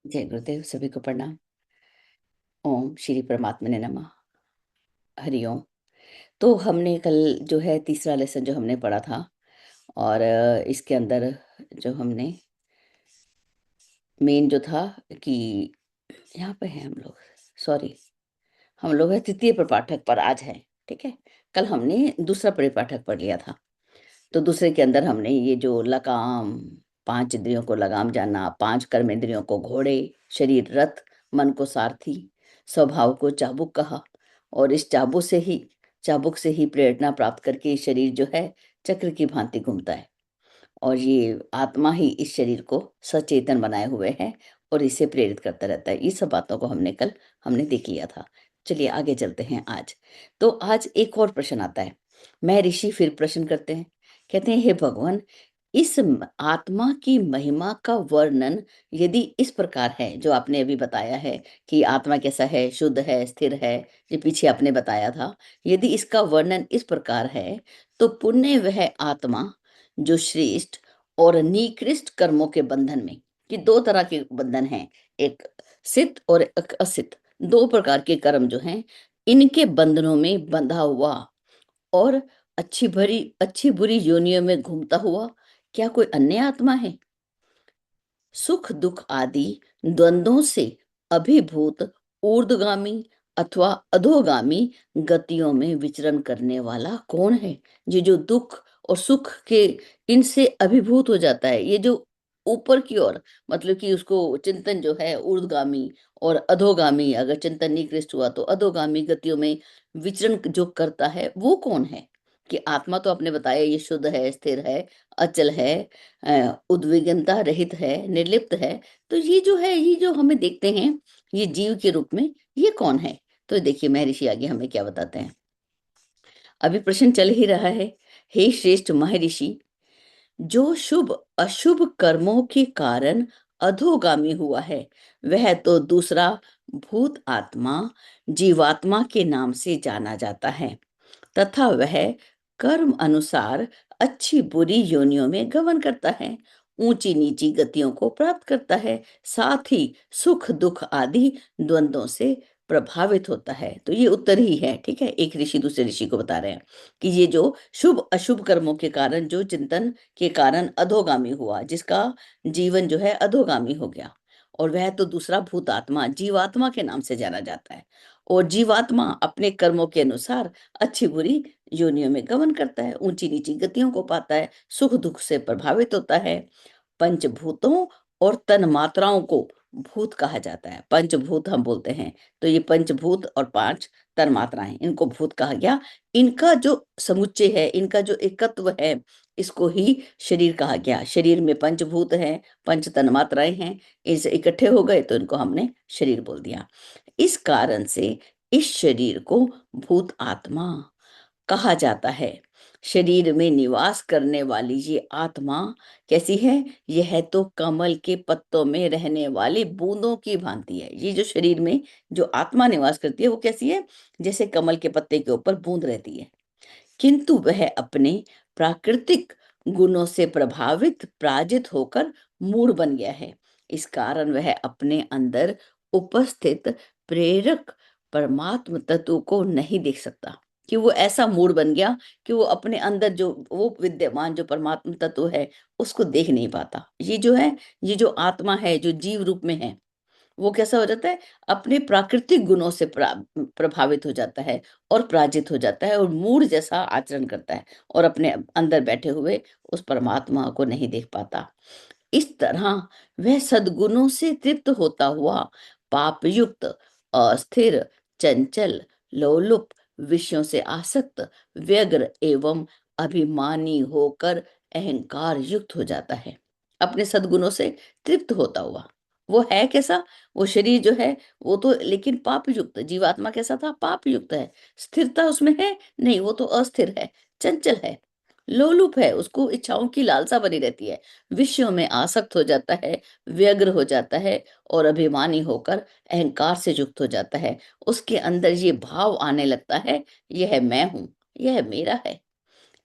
जय गुरुदेव, सभी को प्रणाम। ओम श्री परमात्मा ने नमः। हरि ओम। तो हमने कल जो है तीसरा लेसन जो हमने पढ़ा था, और इसके अंदर जो हमने मेन जो था कि यहाँ पे है हम लोग, सॉरी, हम लोग है तृतीय प्रपाठक पर आज है। ठीक है, कल हमने दूसरा परिपाठक पढ़ लिया था। तो दूसरे के अंदर हमने ये जो लगाम, पांच इंद्रियों को लगाम जानना, पांच कर्मेंद्रियों को घोड़े, शरीर रथ, मन को सारथी, स्वभाव को चाबुक कहा। और इस चाबुक से ही प्रेरणा प्राप्त करके ये शरीर जो है चक्र की भांति घूमता है। और ये आत्मा ही इस शरीर को सचेतन बनाए हुए है और इसे प्रेरित करता रहता है। ये सब बातों को हमने देख लिया था। चलिए आगे चलते हैं आज। तो आज एक और प्रश्न आता है। मैं ऋषि फिर प्रश्न करते हैं, कहते हैं, हे भगवान, आत्मा की महिमा का वर्णन यदि इस प्रकार है जो आपने अभी बताया है कि आत्मा कैसा है, शुद्ध है, स्थिर है, ये पीछे आपने बताया था, यदि इसका वर्णन इस प्रकार है तो पुण्य वह आत्मा जो श्रेष्ठ और निकृष्ट कर्मों के बंधन में, कि दो तरह के बंधन हैं, एक सिद्ध और एक असिद्ध, दो प्रकार के कर्म जो हैं, इनके बंधनों में बंधा हुआ और अच्छी बुरी योनियों में घूमता हुआ क्या कोई अन्य आत्मा है? सुख दुख आदि द्वंद्वों से अभिभूत ऊर्ध्वगामी अथवा अधोगामी गतियों में विचरण करने वाला कौन है? ये जो दुख और सुख के इनसे अभिभूत हो जाता है, ये जो ऊपर की ओर, मतलब कि उसको चिंतन जो है ऊर्ध्वगामी और अधोगामी, अगर चिंतन निकृष्ट हुआ तो अधोगामी गतियों में विचरण जो करता है वो कौन है? कि आत्मा तो आपने बताया ये शुद्ध है, स्थिर है, अचल है, उद्विग्नता रहित है, निर्लिप्त है। तो ये जो है, ये जो हमें देखते हैं ये जीव के रूप में, ये कौन है? तो देखिए महर्षि आगे हमें क्या बताते हैं। अभी प्रश्न चल ही रहा है। हे श्रेष्ठ महर्षि, जो शुभ अशुभ कर्मों के कारण अधोगामी हुआ है वह तो दूसरा भूत आत्मा जीवात्मा के नाम से जाना जाता है, तथा वह कर्म अनुसार अच्छी बुरी योनियों में गमन करता है, ऊंची नीची गतियों को प्राप्त करता है, साथ ही सुख दुख आदि द्वंद्वों से प्रभावित होता है। तो ये उत्तर ही है। ठीक है, एक ऋषि दूसरे ऋषि को बता रहे हैं कि ये जो शुभ अशुभ कर्मों के कारण, जो चिंतन के कारण अधोगामी हुआ, जिसका जीवन जो है अधोगामी हो गया, और वह तो दूसरा भूतात्मा जीवात्मा के नाम से जाना जाता है। और जीवात्मा अपने कर्मों के अनुसार अच्छी बुरी योनियों में गमन करता है, ऊंची नीची गतियों को पाता है, सुख दुख से प्रभावित होता है। पंचभूतों और तन मात्राओं को भूत कहा जाता है। पंचभूत हम बोलते हैं, तो ये पंचभूत और पांच तन मात्राएं, इनको भूत कहा गया। इनका जो समुच्चय है, इनका जो एकत्व है, इसको ही शरीर कहा गया। शरीर में पंचभूत है, पंच तन मात्राएं हैं, इसे इकट्ठे हो गए तो इनको हमने शरीर बोल दिया। इस कारण से इस शरीर को भूत आत्मा कहा जाता है। शरीर में निवास करने वाली ये आत्मा कैसी है? यह तो कमल के पत्तों में रहने वाली बूंदों की भांति है। ये जो शरीर में जो आत्मा निवास करती है वो कैसी है? जैसे कमल के पत्ते के ऊपर बूंद रहती है। किंतु वह अपने प्राकृतिक गुणों से प्रभावित पराजित होकर मूढ़ बन गया है। इस कारण वह अपने अंदर उपस्थित प्रेरक परमात्म तत्व को नहीं देख सकता, कि वो ऐसा मूड बन गया कि वो अपने अंदर जो वो विद्यमान जो परमात्म तत्व है उसको देख नहीं पाता। ये जो है, ये जो आत्मा है जो जीव रूप में है, वो कैसा हो जाता है? अपने प्राकृतिक गुणों से प्रभावित हो जाता है और पराजित हो जाता है और मूढ़ जैसा आचरण करता है और अपने अंदर बैठे हुए उस परमात्मा को नहीं देख पाता। इस तरह वह सद्गुणों से तृप्त होता हुआ पाप युक्त, अस्थिर, चंचल, लोलुप, विषयों से आसक्त, व्यग्र एवं अभिमानी होकर अहंकार युक्त हो जाता है। अपने सद्गुणों से तृप्त होता हुआ वो है कैसा? वो शरीर जो है वो तो लेकिन पाप युक्त, जीवात्मा कैसा था? पाप युक्त है। स्थिरता उसमें है नहीं, वो तो अस्थिर है, चंचल है, लोलुप है, उसको इच्छाओं की लालसा बनी रहती है, विषयों में आसक्त हो जाता है, व्यग्र हो जाता है और अभिमानी होकर अहंकार से युक्त हो जाता है। उसके अंदर ये भाव आने लगता है, यह मैं हूं, यह मेरा है।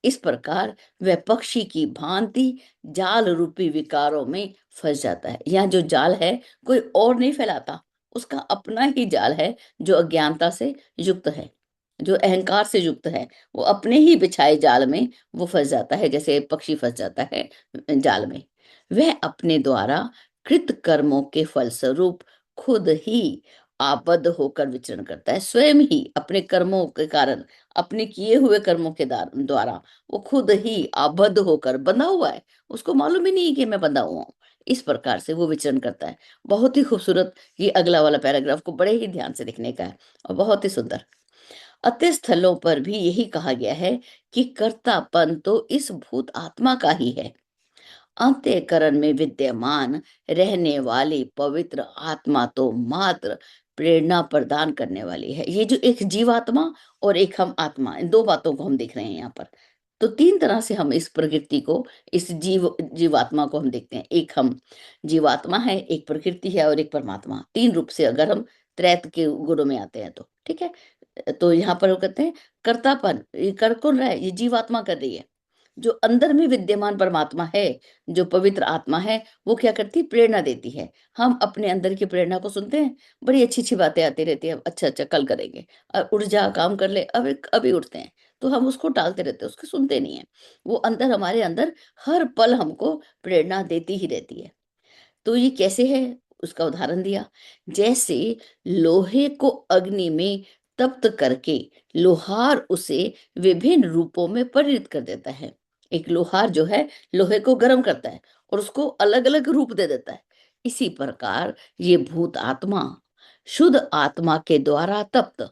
इस प्रकार वह पक्षी की भांति जाल रूपी विकारों में फंस जाता है। यहाँ जो जाल है कोई और नहीं फैलाता, उसका अपना ही जाल है, जो अज्ञानता से युक्त है, जो अहंकार से युक्त है। वो अपने ही बिछाए जाल में वो फंस जाता है, जैसे पक्षी फंस जाता है जाल में। वह अपने द्वारा कृत कर्मों के फलस्वरूप खुद ही आबद्ध होकर विचरण करता है। स्वयं ही अपने कर्मों के कारण, अपने किए हुए कर्मों के द्वारा वो खुद ही आबद्ध होकर बंधा हुआ है, उसको मालूम ही नहीं कि मैं बंधा हुआ हूँ। इस प्रकार से वो विचरण करता है। बहुत ही खूबसूरत ये अगला वाला पैराग्राफ को बड़े ही ध्यान से लिखने का है, और बहुत ही सुंदर। अति स्थलों पर भी यही कहा गया है कि कर्तापन तो इस भूत आत्मा का ही है। अंतःकरण में विद्यमान रहने वाली पवित्र आत्मा तो मात्र प्रेरणा प्रदान करने वाली है। ये जो एक जीवात्मा और एक हम आत्मा, इन दो बातों को हम देख रहे हैं यहाँ पर। तो तीन तरह से हम इस प्रकृति को, इस जीवात्मा को हम देखते हैं। एक हम जीवात्मा है, एक प्रकृति है, और एक परमात्मा। तीन रूप से अगर हम त्रैत के गुणों में आते हैं तो ठीक है। तो यहाँ पर वो कहते हैं कर्तापन ये कर कौन रहा है, ये जीवात्मा कर रही है। जो अंदर में विद्यमान परमात्मा है, जो पवित्र आत्मा है, वो क्या करती है, प्रेरणा देती है। हम अपने अंदर की प्रेरणा को सुनते हैं, बड़ी अच्छी अच्छी बातें आती रहती है, अच्छा अच्छा कल करेंगे, उठ जा काम कर ले, अब अभी उठते हैं, तो हम उसको टालते रहते हैं, उसको सुनते नहीं है। वो अंदर, हमारे अंदर हर पल हमको प्रेरणा देती ही रहती है। तो ये कैसे है, उसका उदाहरण दिया। जैसे लोहे को अग्नि में तप्त करके लोहार उसे विभिन्न रूपों में परिणत कर देता है। एक लोहार जो है लोहे को गर्म करता है और उसको अलग अलग रूप दे देता है। इसी प्रकार ये भूत आत्मा शुद्ध आत्मा के द्वारा तप्त,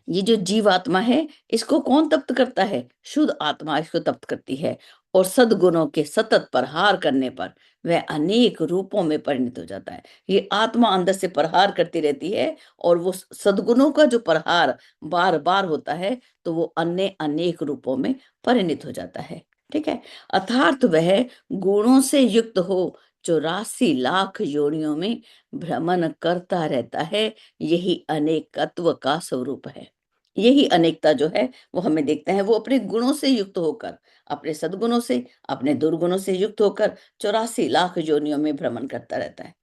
ये जो जीवात्मा है इसको कौन तप्त करता है, शुद्ध आत्मा इसको तप्त करती है। और सद्गुणों के सतत प्रहार करने पर वह अनेक रूपों में परिणत हो जाता है। ये आत्मा अंदर से प्रहार करती रहती है, और वो सद्गुणों का जो प्रहार बार बार होता है, तो वो अन्य अनेक रूपों में परिणत हो जाता है। ठीक है। अर्थात वह गुणों से युक्त हो 84 लाख योनियों में भ्रमण करता रहता है। यही अनेकत्व का स्वरूप है। यही अनेकता जो है वो हमें देखते हैं, वो अपने गुणों से युक्त होकर, अपने सद्गुणों से, अपने दुर्गुणों से युक्त होकर 84 लाख योनियों में भ्रमण करता रहता है।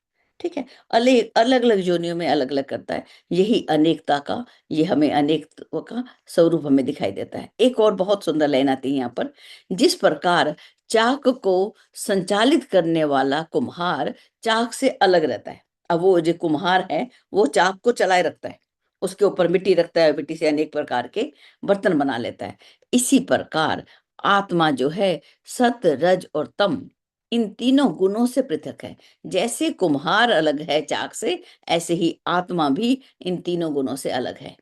ठीक है। अलग अलग अलग योनियों में अलग अलग करता है। यही अनेकता का, ये हमें अनेकत्व का स्वरूप हमें दिखाई देता है। एक और बहुत सुंदर लाइन आती है यहाँ पर। जिस प्रकार चाक को संचालित करने वाला कुम्हार चाक से अलग रहता है। अब वो जो कुम्हार है वो चाक को चलाए रखता है, उसके ऊपर मिट्टी रखता है, मिट्टी से अनेक प्रकार के बर्तन बना लेता है। इसी प्रकार आत्मा जो है सत रज और तम, इन तीनों गुणों से पृथक है। जैसे कुम्हार अलग है चाक से, ऐसे ही आत्मा भी इन तीनों गुणों से अलग है।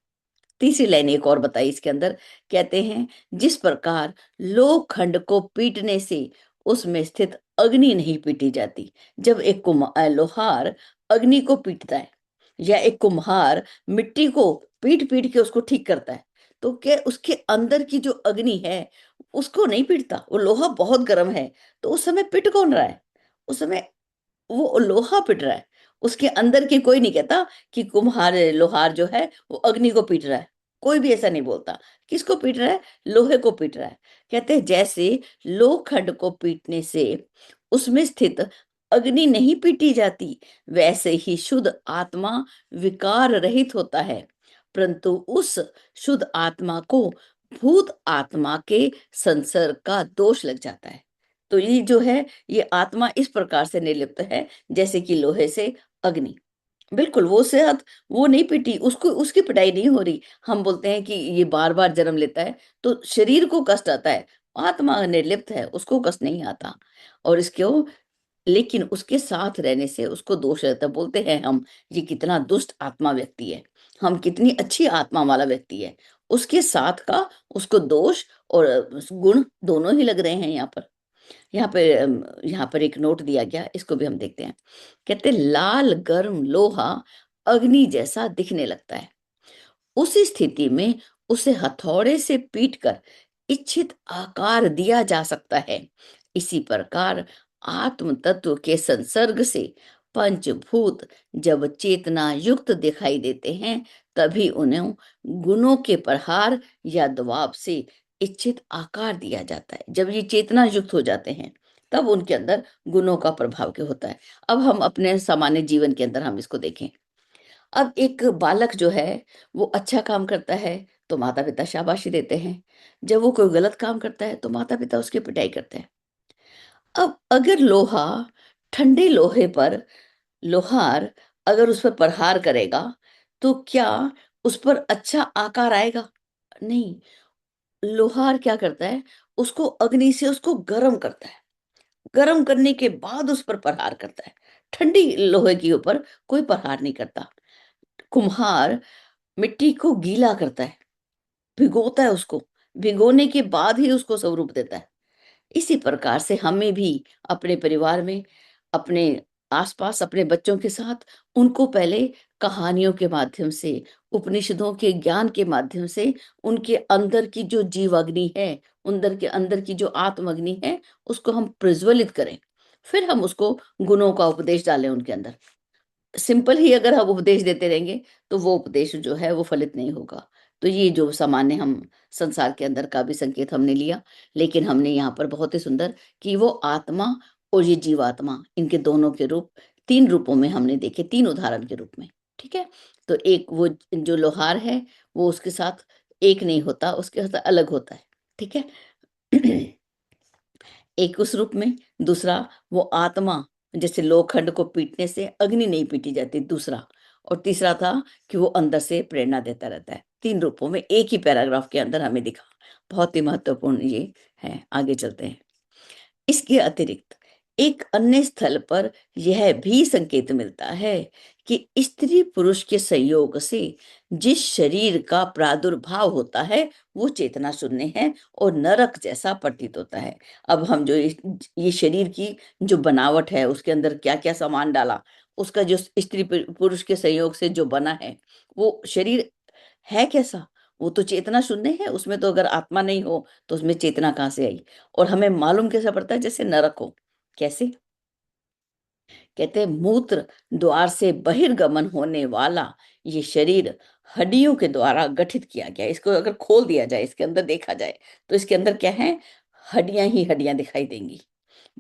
तीसरी लाइन एक और बताई इसके अंदर, कहते हैं जिस प्रकार लोखंड को पीटने से उसमें स्थित अग्नि नहीं पीटी जाती। जब एक लोहार अग्नि को पीटता है, या एक कुम्हार मिट्टी को पीट पीट के उसको ठीक करता है, तो क्या उसके अंदर की जो अग्नि है उसको नहीं पीटता। वो लोहा बहुत गर्म है, तो उस समय पिट कौन रहा है, उस समय वो लोहा पिट रहा है। उसके अंदर की कोई नहीं कहता कि कुम्हार लोहार जो है वो अग्नि को पीट रहा है, कोई भी ऐसा नहीं बोलता। किसको पीट रहा है, लोहे को पीट रहा है। कहते हैं जैसे लोखंड को पीटने से उसमें स्थित अग्नि नहीं पीटी जाती, वैसे ही शुद्ध आत्मा विकार रहित होता है, परंतु उस शुद्ध आत्मा को भूत आत्मा के संसर्ग का दोष लग जाता है। तो ये जो है, ये आत्मा इस प्रकार से निर्लिप्त है जैसे कि लोहे से अग्नि। बिल्कुल वो सेहत, वो नहीं पिटी, उसको उसकी पिटाई नहीं हो रही। हम बोलते हैं कि ये बार बार जन्म लेता है तो शरीर को कष्ट आता है, आत्मा निर्लिप्त है, उसको कष्ट नहीं आता। और इसको, लेकिन उसके साथ रहने से उसको दोष रहता है। बोलते हैं हम, ये कितना दुष्ट आत्मा व्यक्ति है, हम कितनी अच्छी आत्मा वाला व्यक्ति है, उसके साथ का उसको दोष और गुण दोनों ही लग रहे हैं यहाँ पर। यहाँ पर एक नोट दिया गया, इसको भी हम देखते हैं। कहते लाल गर्म लोहा अग्नि जैसा दिखने लगता है, उसी स्थिति में उसे हथौड़े से पीटकर इच्छित आकार दिया जा सकता है। इसी प्रकार आत्म तत्व के संसर्ग से पंचभूत जब चेतना युक्त दिखाई देते हैं, तभी उन्हें गुणों के प्रहार या दबाव से इच्छित आकार दिया जाता है। जब ये चेतना युक्त हो जाते हैं, तब उनके अंदर गुणों का प्रभाव क्या होता है। अब हम अपने सामान्य जीवन के अंदर हम इसको देखें। अब एक बालक जो है, वो अच्छा काम करता है, तो माता-पिता शाबाशी देते हैं। जब वो कोई गलत काम करता है, तो माता-पिता उसकी पिटाई करते हैं। अब अगर लोहा ठंडे लोहे पर लोहार अगर उस पर प्रहार करेगा, तो क्या उस पर अच्छा आकार आएगा? नहीं, लोहार क्या करता है, उसको अग्नि से उसको गरम करता है। गरम करने के बाद उस पर प्रहार करता है। ठंडी लोहे के ऊपर कोई प्रहार नहीं करता। कुम्हार मिट्टी को गीला करता है, भिगोता है उसको, भिगोने के बाद ही उसको स्वरूप देता है। इसी प्रकार से हमें भी अपने परिवार में, अपने आस-पास अपने बच्चों के साथ उनको पहले कहानियों के माध्यम से, उपनिषदों के ज्ञान के माध्यम से उनके अंदर की जो जीवाग्नि है, अंदर के अंदर की जो आत्माग्नि है, उसको हम प्रज्वलित करें। फिर हम उसको गुणों का उपदेश डालें उनके अंदर। सिंपल ही अगर हम उपदेश देते रहेंगे, तो वो उपदेश जो है वो फलित नहीं होगा। तो ये जो सामान्य हम संसार के अंदर का भी संकेत हमने लिया, लेकिन हमने यहाँ पर बहुत ही सुंदर कि वो आत्मा और ये जीवात्मा, इनके दोनों के रूप 3 रूपों में हमने देखे, 3 उदाहरण के रूप में, ठीक है? तो एक वो जो लोहार है, वो उसके साथ एक नहीं होता, उसके साथ अलग होता है, ठीक है? एक उस रूप में, दूसरा वो आत्मा, जैसे लोखंड को पीटने से अग्नि नहीं पीटी जाती, दूसरा। और तीसरा था कि वो अंदर से प्रेरणा देता रहता है। 3 रूपों में एक ही पैराग्राफ के अंदर हमें दिखा। बहुत ही महत्वपूर्ण ये है। आगे चलते हैं। इसके अतिरिक्त एक अन्य स्थल पर यह भी संकेत मिलता है कि स्त्री पुरुष के संयोग से जिस शरीर का प्रादुर्भाव होता है, वो चेतना शून्य है और नरक जैसा प्रतीत होता है। अब हम जो ये शरीर की जो बनावट है, उसके अंदर क्या-क्या सामान डाला, उसका जो स्त्री पुरुष के संयोग से जो बना है, वो शरीर है कैसा? वो तो चेतना शून्य है, उसमें तो अगर आत्मा नहीं हो, तो उसमें चेतना कहाँ से आई? और हमें मालूम कैसा पड़ता है जैसे नरक हो। कैसे? कहते हैं मूत्र द्वार से बहिर्गमन होने वाला ये शरीर हड्डियों के द्वारा गठित किया गया है। इसको अगर खोल दिया जाए, इसके अंदर देखा जाए, तो इसके अंदर क्या है? हड्डियाँ ही हड्डियाँ दिखाई देंगी।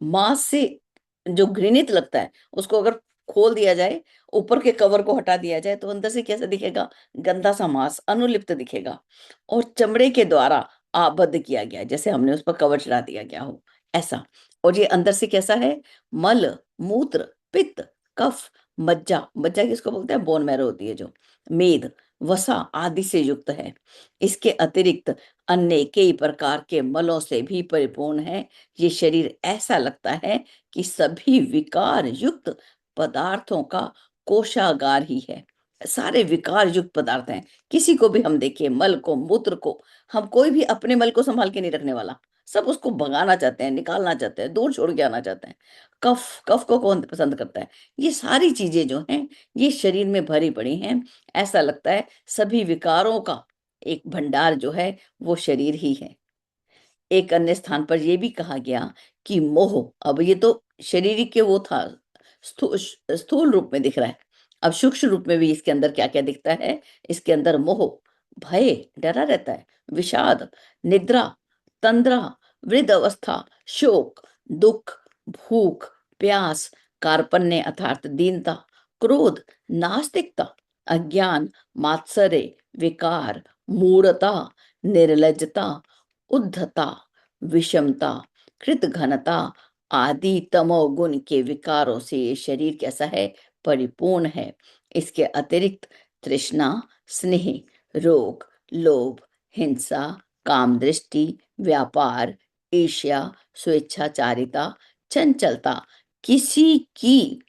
मांस से जो घृणित लगता है, उसको अगर खोल दिया जाए, ऊपर के कवर को हटा दिया जाए, तो अंदर से कैसा दिखेगा? गंदा सा मांस, अनुलिप्त दिखेगा और चमड़े के द्वारा आबद्ध किया गया है, जैसे हमने उस पर कवर चढ़ा दिया गया हो, ऐसा। और ये अंदर से कैसा है? मल, मूत्र, पित्त, कफ, मज्जा, मज्जा किसको बोलते हैं? बोन मैरो होती है जो, मेद, वसा आदि से युक्त है। इसके अतिरिक्त अन्य कई प्रकार के मलों से भी परिपूर्ण है। ये शरीर ऐसा लगता है कि सभी विकार युक्त पदार्थों का कोषागार ही है। सारे विकार युक्त पदार्थ हैं। किसी को भी हम देखें, मल को, मूत्र को, हम कोई भी अपने मल को संभाल के नहीं रखने वाला। सब उसको भगाना चाहते हैं, निकालना चाहते हैं, दूर छोड़ के आना चाहते हैं। कफ, कफ को कौन पसंद करता है? ये सारी चीज़ें जो हैं, ये शरीर में भरी पड़ी हैं। ऐसा लगता है सभी विकारों का एक भंडार जो है, वो शरीर ही है। एक अन्य स्थान पर ये भी कहा गया कि मोह, अब ये तो शरीर के वो था, स्थूल रूप में दिख रहा है। अब सूक्ष्म रूप में भी इसके अंदर क्या-क्या दिखता है? इसके अंदर मोह, भय, डरा रहता है, विषाद, निद्रा, तंद्रा, वृद्ध अवस्था, शोक, दुःख, भूख, प्यास, कार्पण्य अर्थात दीनता, क्रोध, नास्तिकता, अज्ञान, मात्सर्य, विकार, मूढ़ता, निर्लज्जता, उद्धता, विषमता, कृतघ्नता आदि तमोगुण के विकारों से ये शरीर कैसा है? परिपूर्ण है। इसके अतिरिक्त तृष्णा, स्नेह, रोग, लोभ, हिंसा, काम दृष्टि, व्यापार, ईर्ष्या, स्वेच्छाचारिता, चंचलता, किसी की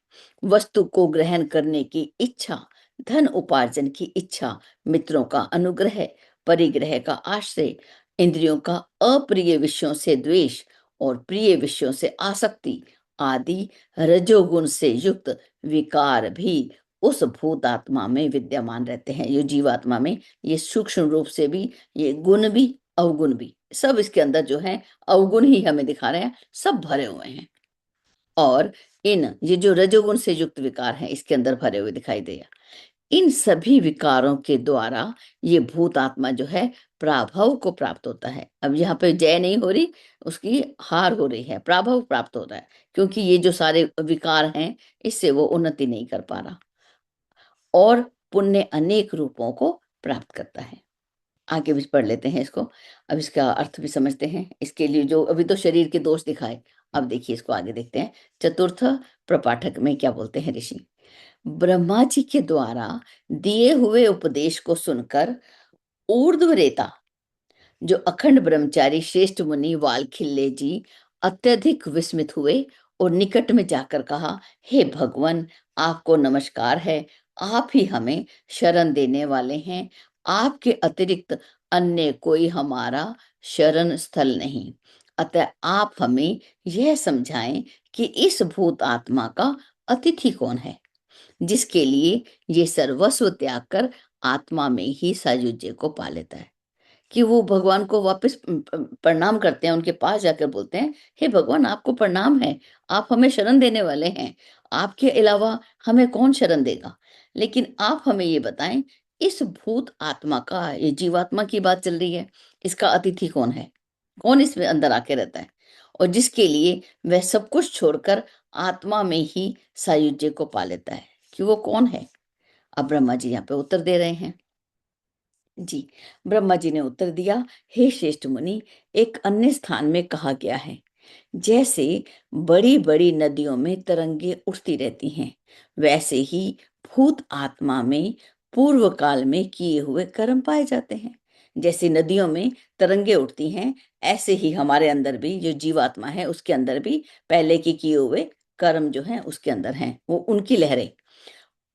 वस्तु को ग्रहण करने की इच्छा, धन उपार्जन की इच्छा, मित्रों का अनुग्रह, परिग्रह का आश्रय, इंद्रियों का अप्रिय विषयों से द्वेष और प्रिय विषयों से आसक्ति आदि रजोगुण से युक्त विकार भी उस भूतात्मा में विद्यमान रहते हैं। ये जीवात्मा में ये सूक्ष्म रूप से भी, ये गुण भी, अवगुण भी, सब इसके अंदर जो है अवगुण ही हमें दिखा रहे हैं, सब भरे हुए हैं। और इन ये जो रजोगुण से युक्त विकार हैं, इसके अंदर भरे हुए दिखाई दे। इन सभी विकारों के द्वारा ये भूत आत्मा जो है प्राभव को प्राप्त होता है। अब यहाँ पे जय नहीं हो रही, उसकी हार हो रही है, प्राभव प्राप्त होता है, क्योंकि ये जो सारे विकार हैं इससे वो उन्नति नहीं कर पा रहा, और पुण्य अनेक रूपों को प्राप्त करता है। आगे भी पढ़ लेते हैं इसको, अब इसका अर्थ भी समझते हैं। इसके लिए जो अभी तो शरीर के दोष दिखाए, अब देखिए इसको आगे देखते हैं। चतुर्थ प्रपाठक में क्या बोलते हैं ऋषि। ब्रह्मा जी के द्वारा दिए हुए उपदेश को सुनकर ऊर्ध्वरेता जो अखंड ब्रह्मचारी श्रेष्ठ मुनि वालखिल्य जी अत्यधिक विस्मित हुए और निकट में जाकर कहा, हे भगवान, आपको नमस्कार है। आप ही हमें शरण देने वाले हैं। आपके अतिरिक्त अन्य कोई हमारा शरण स्थल नहीं। अतः आप हमें यह समझाएं कि इस भूत आत्मा का अतिथि कौन है, जिसके लिए ये सर्वस्व त्याग कर आत्मा में ही सायुज्य को पा लेता है। कि वो भगवान को वापस प्रणाम करते हैं, उनके पास जाकर बोलते हैं, हे भगवान, आपको प्रणाम है, आप हमें शरण देने वाले हैं, आपके अलावा हमें कौन शरण देगा। लेकिन आप हमें ये बताएं, इस भूत आत्मा का, ये जीवात्मा की बात चल रही है, इसका अतिथि कौन है, कौन इसमें अंदर आके रहता है, और जिसके लिए वह सब कुछ छोड़कर आत्मा में ही सायुज्य को पा लेता है, कि वो कौन है। अब ब्रह्मा जी यहाँ पे उत्तर दे रहे हैं। जी, ब्रह्मा जी ने उत्तर दिया, हे श्रेष्ठ मुनि, एक अन्य स्थान में कहा गया है, जैसे बड़ी बड़ी नदियों में तरंगे उठती रहती हैं, वैसे ही भूत आत्मा में पूर्व काल में किए हुए कर्म पाए जाते हैं। जैसे नदियों में तरंगे उठती हैं, ऐसे ही हमारे अंदर भी जो जीवात्मा है उसके अंदर भी पहले के किए हुए कर्म जो हैं उसके अंदर हैं, वो उनकी लहरें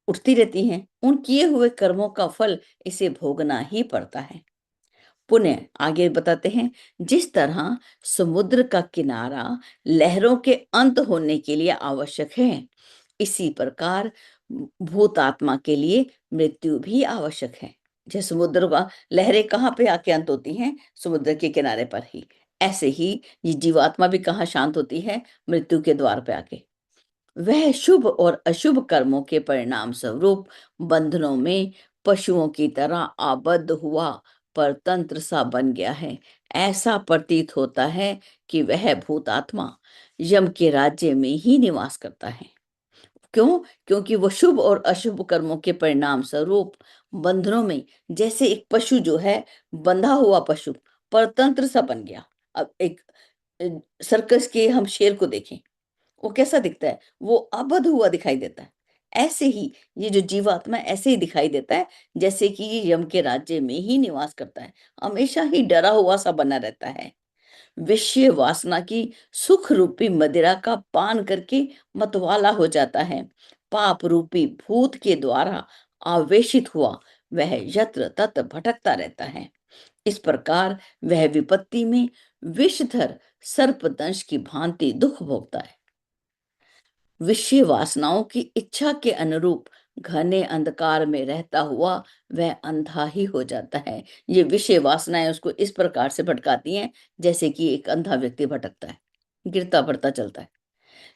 उठती रहती हैं। उन किए हुए कर्मों का फल इसे भोगना ही पड़ता है। पुण्य आगे बताते हैं, जिस तरह समुद्र का किनारा लहरों के अंत होने के लिए आवश्यक है, इसी प्रकार भूत आत्मा के लिए मृत्यु भी आवश्यक है। जैसे समुद्र का लहरें कहाँ पे आके अंत होती हैं, समुद्र के किनारे पर ही, ऐसे ही ये जीवात्मा भी कहाँ शांत होती है, मृत्यु के द्वार पे आके। वह शुभ और अशुभ कर्मों के परिणाम स्वरूप बंधनों में पशुओं की तरह आबद्ध हुआ परतंत्र सा बन गया है। ऐसा प्रतीत होता है कि वह भूतात्मा यम के राज्य में ही निवास करता है। क्यों? क्योंकि वो शुभ और अशुभ कर्मों के परिणाम स्वरूप बंधनों में, जैसे एक पशु जो है, बंधा हुआ पशु परतंत्र सा बन गया। अब एक सर्कस के हम शेर को देखें, वो कैसा दिखता है, वो आबद्ध हुआ दिखाई देता है। ऐसे ही ये जो जीवात्मा ऐसे ही दिखाई देता है, जैसे कि ये यम के राज्य में ही निवास करता है, हमेशा ही डरा हुआ सा बना रहता है। विषय वासना की सुख रूपी मदिरा का पान करके मतवाला हो जाता है। पाप रूपी भूत के द्वारा आवेशित हुआ वह यत्र तत्र भटकता रहता है। इस प्रकार वह विपत्ति में विषधर सर्पदंश की भांति दुख भोगता है। विषय वासनाओं की इच्छा के अनुरूप घने अंधकार में रहता हुआ वह अंधा ही हो जाता है। ये विषय वासनाएं उसको इस प्रकार से भटकाती हैं, जैसे कि एक अंधा व्यक्ति भटकता है, गिरता पड़ता चलता है।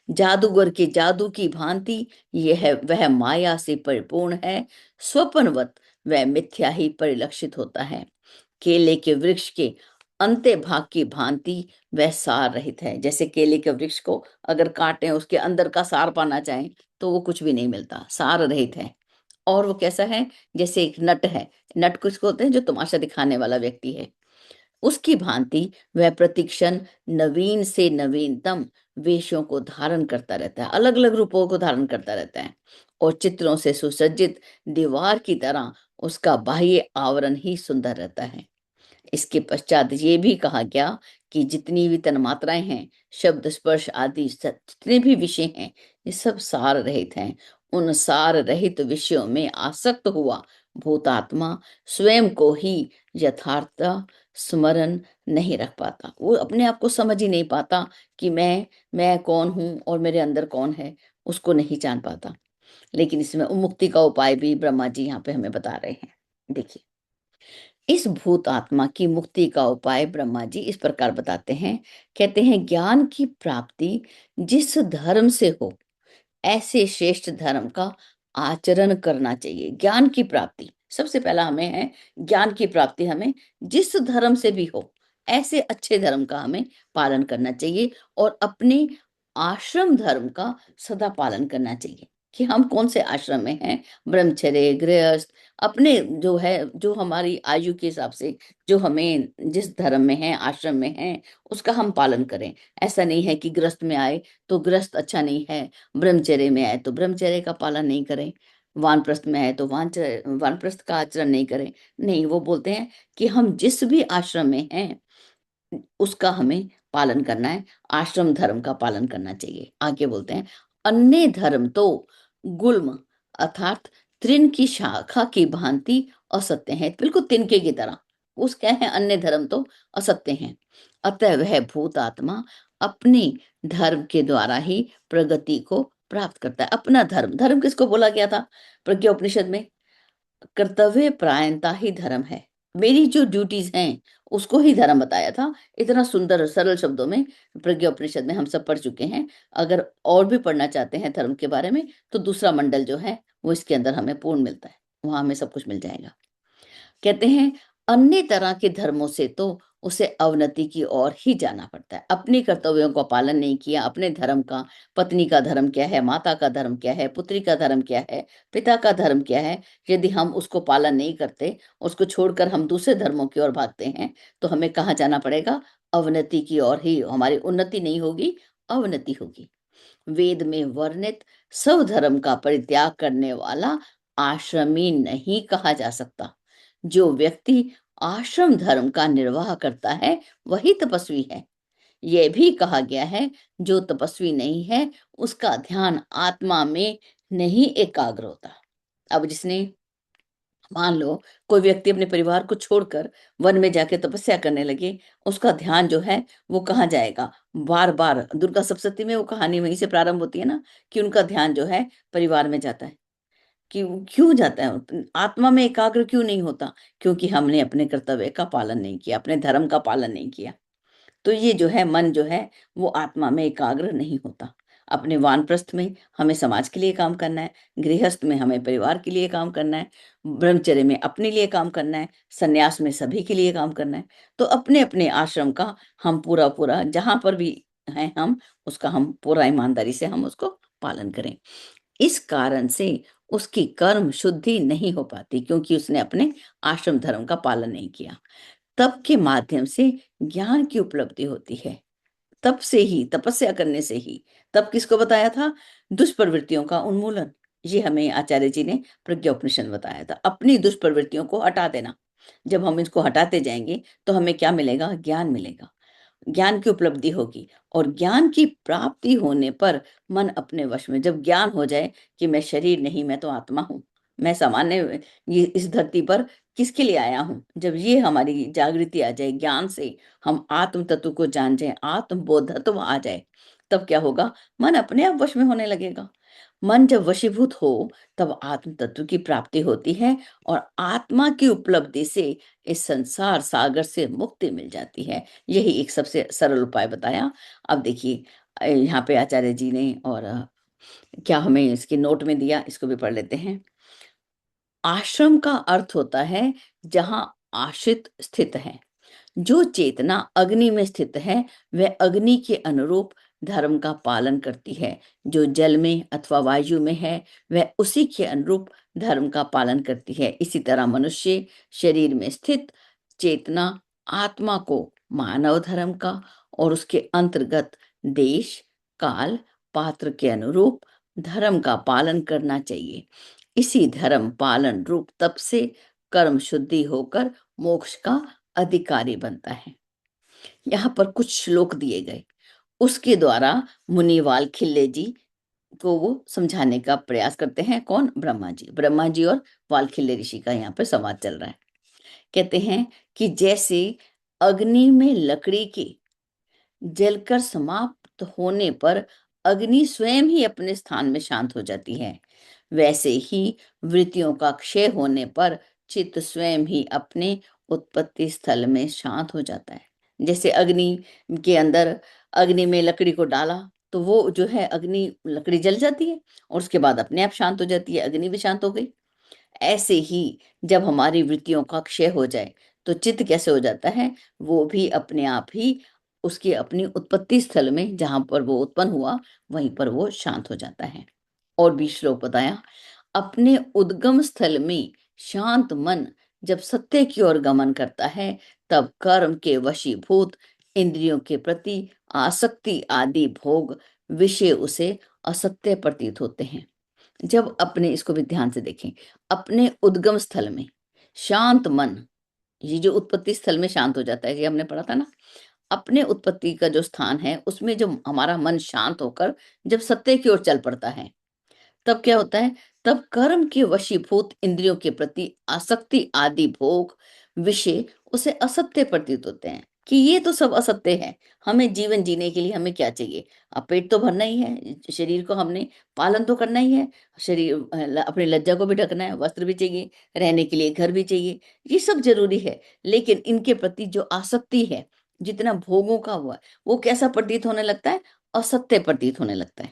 जादूगर के जादू की भांति यह वह माया से परिपूर्ण है। स्वप्नवत वह मिथ्या ही परिलक्षित होता है। केले के वृक्ष के अंत्य भाग की भांति वह सार रहित है। जैसे केले के वृक्ष को अगर काटें, उसके अंदर का सार पाना चाहें तो वो कुछ भी नहीं मिलता, सार रहित है। और वो कैसा है, जैसे एक नट है, नट कुछ होते हैं जो तमाशा दिखाने वाला व्यक्ति है, उसकी भांति वह प्रतिक्षण नवीन से नवीनतम वेशों को धारण करता रहता है, अलग अलग रूपों को धारण करता रहता है, और चित्रों से सुसज्जित दीवार की तरह उसका बाह्य आवरण ही सुंदर रहता है। इसके पश्चात ये भी कहा गया कि जितनी भी तन्मात्राएं हैं, शब्द स्पर्श आदि जितने भी विषय हैं, ये सब सार रहित हैं। उन सार रहित विषयों में आसक्त हुआ भूतात्मा स्वयं को ही यथार्थ स्मरण नहीं रख पाता। वो अपने आप को समझ ही नहीं पाता कि मैं कौन हूं और मेरे अंदर कौन है, उसको नहीं जान पाता। लेकिन इसमें मुक्ति का उपाय भी ब्रह्मा जी यहाँ पे हमें बता रहे हैं। देखिए, इस भूत आत्मा की मुक्ति का उपाय ब्रह्मा जी इस प्रकार बताते हैं। कहते हैं, ज्ञान की प्राप्ति जिस धर्म से हो, ऐसे श्रेष्ठ धर्म का आचरण करना चाहिए। ज्ञान की प्राप्ति सबसे पहला हमें है ज्ञान की प्राप्ति, हमें जिस धर्म से भी हो, ऐसे अच्छे धर्म का हमें पालन करना चाहिए और अपने आश्रम धर्म का सदा पालन करना चाहिए कि हम कौन से आश्रम में हैं, ब्रह्मचर्य, गृहस्थ, अपने जो है, जो हमारी आयु के हिसाब से, जो हमें जिस धर्म में है, आश्रम में है, उसका हम पालन करें। ऐसा नहीं है कि गृहस्थ में आए तो गृहस्थ अच्छा नहीं है, ब्रह्मचर्य में आए तो ब्रह्मचर्य का पालन नहीं करें, वानप्रस्थ में आए तो वानप्रस्थ का आचरण नहीं करें। नहीं, वो बोलते हैं कि हम जिस भी आश्रम में हैं उसका हमें पालन करना है, आश्रम धर्म का पालन करना चाहिए। आगे बोलते हैं, अन्य धर्म तो गुल्म अर्थात तृण की शाखा की भांति असत्य है, बिल्कुल तिनके की तरह। उस क्या है, अन्य धर्म तो असत्य हैं। अतः वह भूत आत्मा अपने धर्म के द्वारा ही प्रगति को प्राप्त करता है। अपना धर्म, धर्म किसको बोला गया था प्रज्ञा उपनिषद में? कर्तव्य परायणता ही धर्म है। मेरी जो ड्यूटीज हैं उसको ही धर्म बताया था। इतना सुंदर सरल शब्दों में प्रज्ञा उपनिषद में हम सब पढ़ चुके हैं। अगर और भी पढ़ना चाहते हैं धर्म के बारे में तो दूसरा मंडल जो है वो इसके अंदर हमें पूर्ण मिलता है, वहां हमें सब कुछ मिल जाएगा। कहते हैं, अन्य तरह के धर्मों से तो उसे अवनति की ओर ही जाना पड़ता है। अपने कर्तव्यों का पालन नहीं किया, अपने धर्म का, पत्नी का धर्म क्या है, माता का धर्म क्या है, पुत्री का धर्म क्या है, पिता का धर्म क्या है, यदि हम उसको पालन नहीं करते, उसको छोड़कर हम दूसरे धर्मों की ओर भागते हैं तो हमें कहाँ जाना पड़ेगा? अवनति की ओर ही। हमारी उन्नति नहीं होगी, अवनति होगी। वेद में वर्णित सब धर्म का परित्याग करने वाला आश्रमी नहीं कहा जा सकता। जो व्यक्ति आश्रम धर्म का निर्वाह करता है वही तपस्वी है। यह भी कहा गया है, जो तपस्वी नहीं है उसका ध्यान आत्मा में नहीं एकाग्र होता। अब जिसने, मान लो कोई व्यक्ति अपने परिवार को छोड़कर वन में जाके तपस्या करने लगे, उसका ध्यान जो है वो कहाँ जाएगा? बार बार दुर्गा सप्तशती में वो कहानी वहीं से प्रारंभ होती है ना, कि उनका ध्यान जो है परिवार में जाता है। क्यों क्यों जाता है? आत्मा में एकाग्र क्यों नहीं होता? क्योंकि हमने अपने कर्तव्य का पालन नहीं किया, अपने धर्म का पालन नहीं किया। तो ये जो है मन जो है वो आत्मा में एकाग्र नहीं होता। अपने वानप्रस्थ में हमें समाज के लिए काम करना है, गृहस्थ में हमें परिवार के लिए काम करना है, ब्रह्मचर्य में अपने लिए काम करना है, संन्यास में सभी के लिए काम करना है। तो अपने अपने आश्रम का हम पूरा पूरा जहां पर भी हैं हम, उसका हम पूरा ईमानदारी से हम उसको पालन करें। इस कारण से उसकी कर्म शुद्धि नहीं हो पाती, क्योंकि उसने अपने आश्रम धर्म का पालन नहीं किया। तप के माध्यम से ज्ञान की उपलब्धि होती है। तप से ही, तपस्या करने से ही। तप किसको बताया था? दुष्प्रवृत्तियों का उन्मूलन। ये हमें आचार्य जी ने प्रज्ञा उपनिषद में बताया था, अपनी दुष्प्रवृत्तियों को हटा देना। जब हम इसको हटाते जाएंगे तो हमें क्या मिलेगा? ज्ञान मिलेगा, ज्ञान की उपलब्धि होगी। और ज्ञान की प्राप्ति होने पर मन अपने वश में, जब ज्ञान हो जाए कि मैं शरीर नहीं, मैं तो आत्मा हूँ, मैं सामान्य ये इस धरती पर किसके लिए आया हूँ, जब ये हमारी जागृति आ जाए, ज्ञान से हम आत्म तत्व को जान जाए, आत्मबोधत्व आ जाए, तब क्या होगा? मन अपने आप वश में होने लगेगा। मन जब वशीभूत हो तब आत्म तत्व की प्राप्ति होती है और आत्मा की उपलब्धि से इस संसार सागर से मुक्ति मिल जाती है। यही एक सबसे सरल उपाय बताया। अब देखिए, यहाँ पे आचार्य जी ने और क्या हमें इसके नोट में दिया, इसको भी पढ़ लेते हैं। आश्रम का अर्थ होता है जहाँ आश्रित स्थित है। जो चेतना अग्नि में स्थित है वह अग्नि के अनुरूप धर्म का पालन करती है। जो जल में अथवा वायु में है वह उसी के अनुरूप धर्म का पालन करती है। इसी तरह मनुष्य शरीर में स्थित चेतना आत्मा को मानव धर्म का और उसके अंतर्गत देश, काल, पात्र के अनुरूप धर्म का पालन करना चाहिए। इसी धर्म पालन रूप तप से कर्म शुद्धि होकर मोक्ष का अधिकारी बनता है। यहाँ पर कुछ श्लोक दिए गए, उसके द्वारा मुनि वाल्खिल्य जी को वो समझाने का प्रयास करते हैं। कौन? ब्रह्मा जी। ब्रह्मा जी और वाल्खिल्य ऋषि का यहाँ पर संवाद चल रहा है। कहते हैं कि जैसे अग्नि में लकड़ी के जलकर समाप्त होने पर अग्नि स्वयं ही अपने स्थान में शांत हो जाती है, वैसे ही वृत्तियों का क्षय होने पर चित्त स्वयं ही अपने उत्पत्ति स्थल में शांत हो जाता है। जैसे अग्नि के अंदर, अग्नि में लकड़ी को डाला तो वो जो है अग्नि, लकड़ी जल जाती है और उसके बाद अपने आप शांत हो जाती है, अग्नि भी शांत हो गई। ऐसे ही जब हमारी वृत्तियों का क्षय हो जाए तो चित्त कैसे हो जाता है, वो भी अपने आप ही उसकी अपनी उत्पत्ति स्थल में जहाँ पर वो उत्पन्न हुआ वहीं पर वो शांत हो जाता है। और भी श्लोक बताया, अपने उद्गम स्थल में शांत मन जब सत्य की ओर गमन करता है, तब कर्म के वशीभूत इंद्रियों के प्रति आसक्ति आदि भोग विषय उसे असत्य प्रतीत होते हैं। जब अपने इसको भी ध्यान से देखें, अपने उद्गम स्थल में शांत मन, ये जो उत्पत्ति स्थल में शांत हो जाता है, ये हमने पढ़ा था ना, अपने उत्पत्ति का जो स्थान है उसमें जो हमारा मन शांत होकर जब सत्य की ओर चल पड़ता है, तब क्या होता है, तब कर्म के वशीभूत इंद्रियों के प्रति आसक्ति आदि भोग विषय उसे असत्य प्रतीत होते हैं कि ये तो सब असत्य है। हमें जीवन जीने के लिए हमें क्या चाहिए, अब पेट तो भरना ही है, शरीर को हमने पालन तो करना ही है, शरीर अपनी लज्जा को भी ढकना है, वस्त्र भी चाहिए, रहने के लिए घर भी चाहिए, ये सब जरूरी है। लेकिन इनके प्रति जो आसक्ति है, जितना भोगों का हुआ, वो कैसा प्रतीत होने लगता है, असत्य प्रतीत होने लगता है।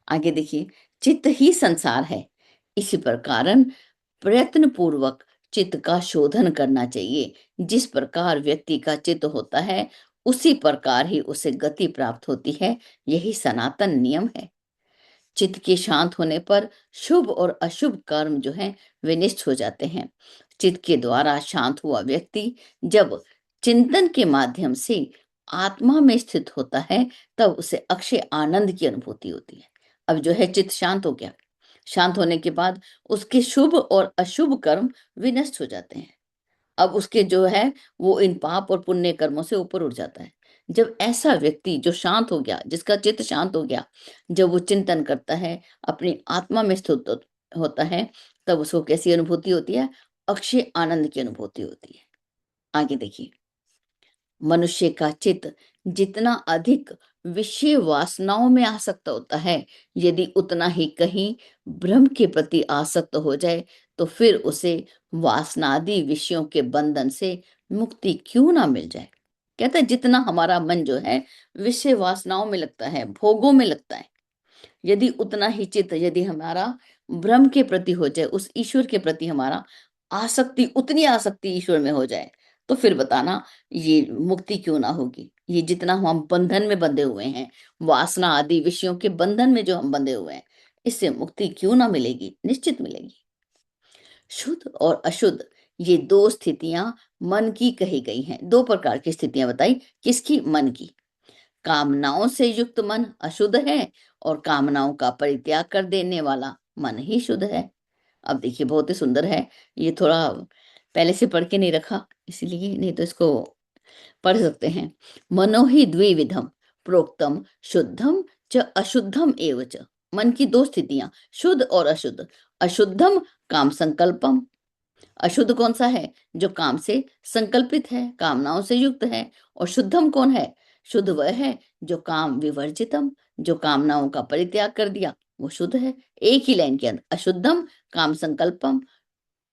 आगे देखिए, चित्त ही संसार है, इसी प्रकार प्रयत्न पूर्वक चित्त का शोधन करना चाहिए। जिस प्रकार व्यक्ति का चित्त होता है उसी प्रकार ही उसे गति प्राप्त होती है, यही सनातन नियम है। चित्त के शांत होने पर शुभ और अशुभ कर्म जो हैं वे निष्ठ हो जाते हैं। चित्त के द्वारा शांत हुआ व्यक्ति जब चिंतन के माध्यम से आत्मा में स्थित होता है, तब उसे अक्षय आनंद की अनुभूति होती है। अब जो है चित्त शांत हो गया, शांत होने के बाद उसके शुभ और अशुभ कर्म विनष्ट हो जाते हैं। अब उसके जो है वो इन पाप और पुण्य कर्मों से ऊपर उठ जाता है। जब ऐसा व्यक्ति जो शांत हो गया, जिसका चित्त शांत हो गया, जब वो चिंतन करता है, अपनी आत्मा में स्थित होता है, तब उसको कैसी अनुभूति होती है, अक्षय आनंद की अनुभूति होती है। आगे देखिए, मनुष्य का चित्त जितना अधिक विषय वासनाओं में आसक्त होता है, यदि उतना ही कहीं ब्रह्म के प्रति आसक्त हो जाए तो फिर उसे वासनादि विषयों के बंधन से मुक्ति क्यों ना मिल जाए। कहता है जितना हमारा मन जो है विषय वासनाओं में लगता है, भोगों में लगता है, यदि उतना ही चित्त यदि हमारा ब्रह्म के प्रति हो जाए, उस ईश्वर के प्रति हमारा आसक्ति, उतनी आसक्ति ईश्वर में हो जाए, तो फिर बताना ये मुक्ति क्यों ना होगी। ये जितना हम बंधन में बंधे हुए हैं, वासना आदि विषयों के बंधन में जो हम बंधे हुए हैं, इससे मुक्ति क्यों ना मिलेगी, निश्चित मिलेगी। शुद्ध और अशुद्ध ये दो स्थितियां मन की कही गई हैं। दो प्रकार की स्थितियां बताई, किसकी, मन की। कामनाओं से युक्त मन अशुद्ध है और कामनाओं का परित्याग कर देने वाला मन ही शुद्ध है। अब देखिए बहुत ही सुंदर है, ये थोड़ा पहले से पढ़ के नहीं रखा इसीलिए, नहीं तो इसको पढ़ सकते हैं। मनो ही द्विविधम प्रोक्तम शुद्धम च अशुद्धम एव च। मन की दो स्थितियां, शुद्ध और अशुद्ध। अशुद्धम काम संकल्पम, अशुद्ध कौन सा है, जो काम से संकल्पित है, कामनाओं से युक्त है। और शुद्धम कौन है, शुद्ध वह है जो काम विवर्जितम, जो कामनाओं का परित्याग कर दिया, वो शुद्ध है। एक ही लाइन के अंदर अशुद्धम काम संकल्पम,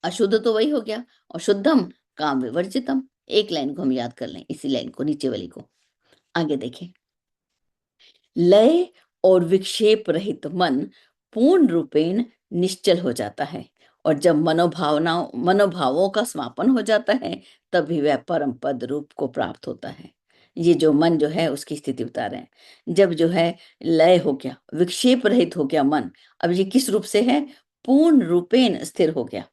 अशुद्ध तो वही हो गया, और शुद्धम काम विवर्जितम। एक लाइन को हम याद कर लें, इसी लाइन को, नीचे वाली को। आगे देखें, लय और विक्षेप रहित मन पूर्ण रूपेण निश्चल हो जाता है, और जब मनोभावों का समापन हो जाता है, तभी वह परम पद रूप को प्राप्त होता है। ये जो मन जो है उसकी स्थिति बता रहे हैं। जब जो है लय हो गया, विक्षेप रहित हो गया मन, अब ये किस रूप से है, पूर्ण रूपेण स्थिर हो गया।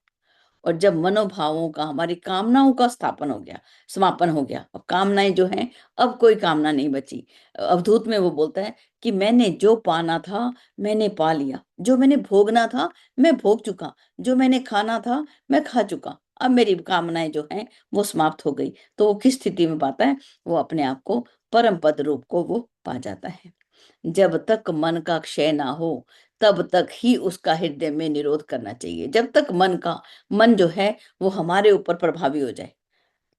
और जब मनोभावों का, हमारी कामनाओं का स्थापन हो गया, समापन हो गया, अब कामनाएं जो हैं, अब कोई कामना नहीं बची। अवधूत में वो बोलता है कि मैंने जो पाना था मैंने पा लिया, जो मैंने भोगना था मैं भोग चुका, जो मैंने खाना था मैं खा चुका, अब मेरी कामनाएं जो हैं वो समाप्त हो गई। तो वो किस स्थिति में पाता है, वो अपने आप को परम पद रूप को वो पा जाता है। जब तक मन का क्षय ना हो तब तक ही उसका हृदय में निरोध करना चाहिए। जब तक मन जो है वो हमारे ऊपर प्रभावी हो जाए,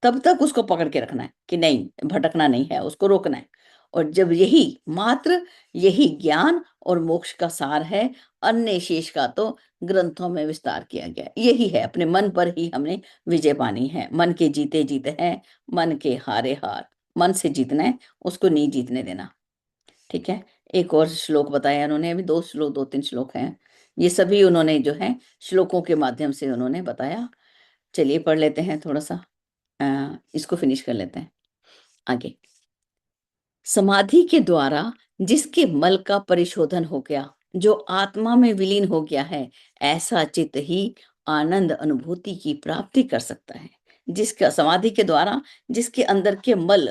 तब तक उसको पकड़ के रखना है कि नहीं, भटकना नहीं है, उसको रोकना है। और जब यही ज्ञान और मोक्ष का सार है, अन्य शेष का तो ग्रंथों में विस्तार किया गया। यही है, अपने मन पर ही हमने विजय पानी है। मन के जीते जीत है, मन के हारे हार। मन से जीतना है, उसको नहीं जीतने देना। ठीक है, एक और श्लोक बताया उन्होंने, अभी दो तीन श्लोक हैं, ये सभी उन्होंने जो है श्लोकों के माध्यम से उन्होंने बताया। चलिए पढ़ लेते हैं थोड़ा सा, इसको फिनिश कर लेते हैं आगे। समाधि के द्वारा जिसके मल का परिशोधन हो गया, जो आत्मा में विलीन हो गया है, ऐसा चित्त ही आनंद अनुभूति की प्राप्ति कर सकता है। जिसका समाधि के द्वारा जिसके अंदर के मल,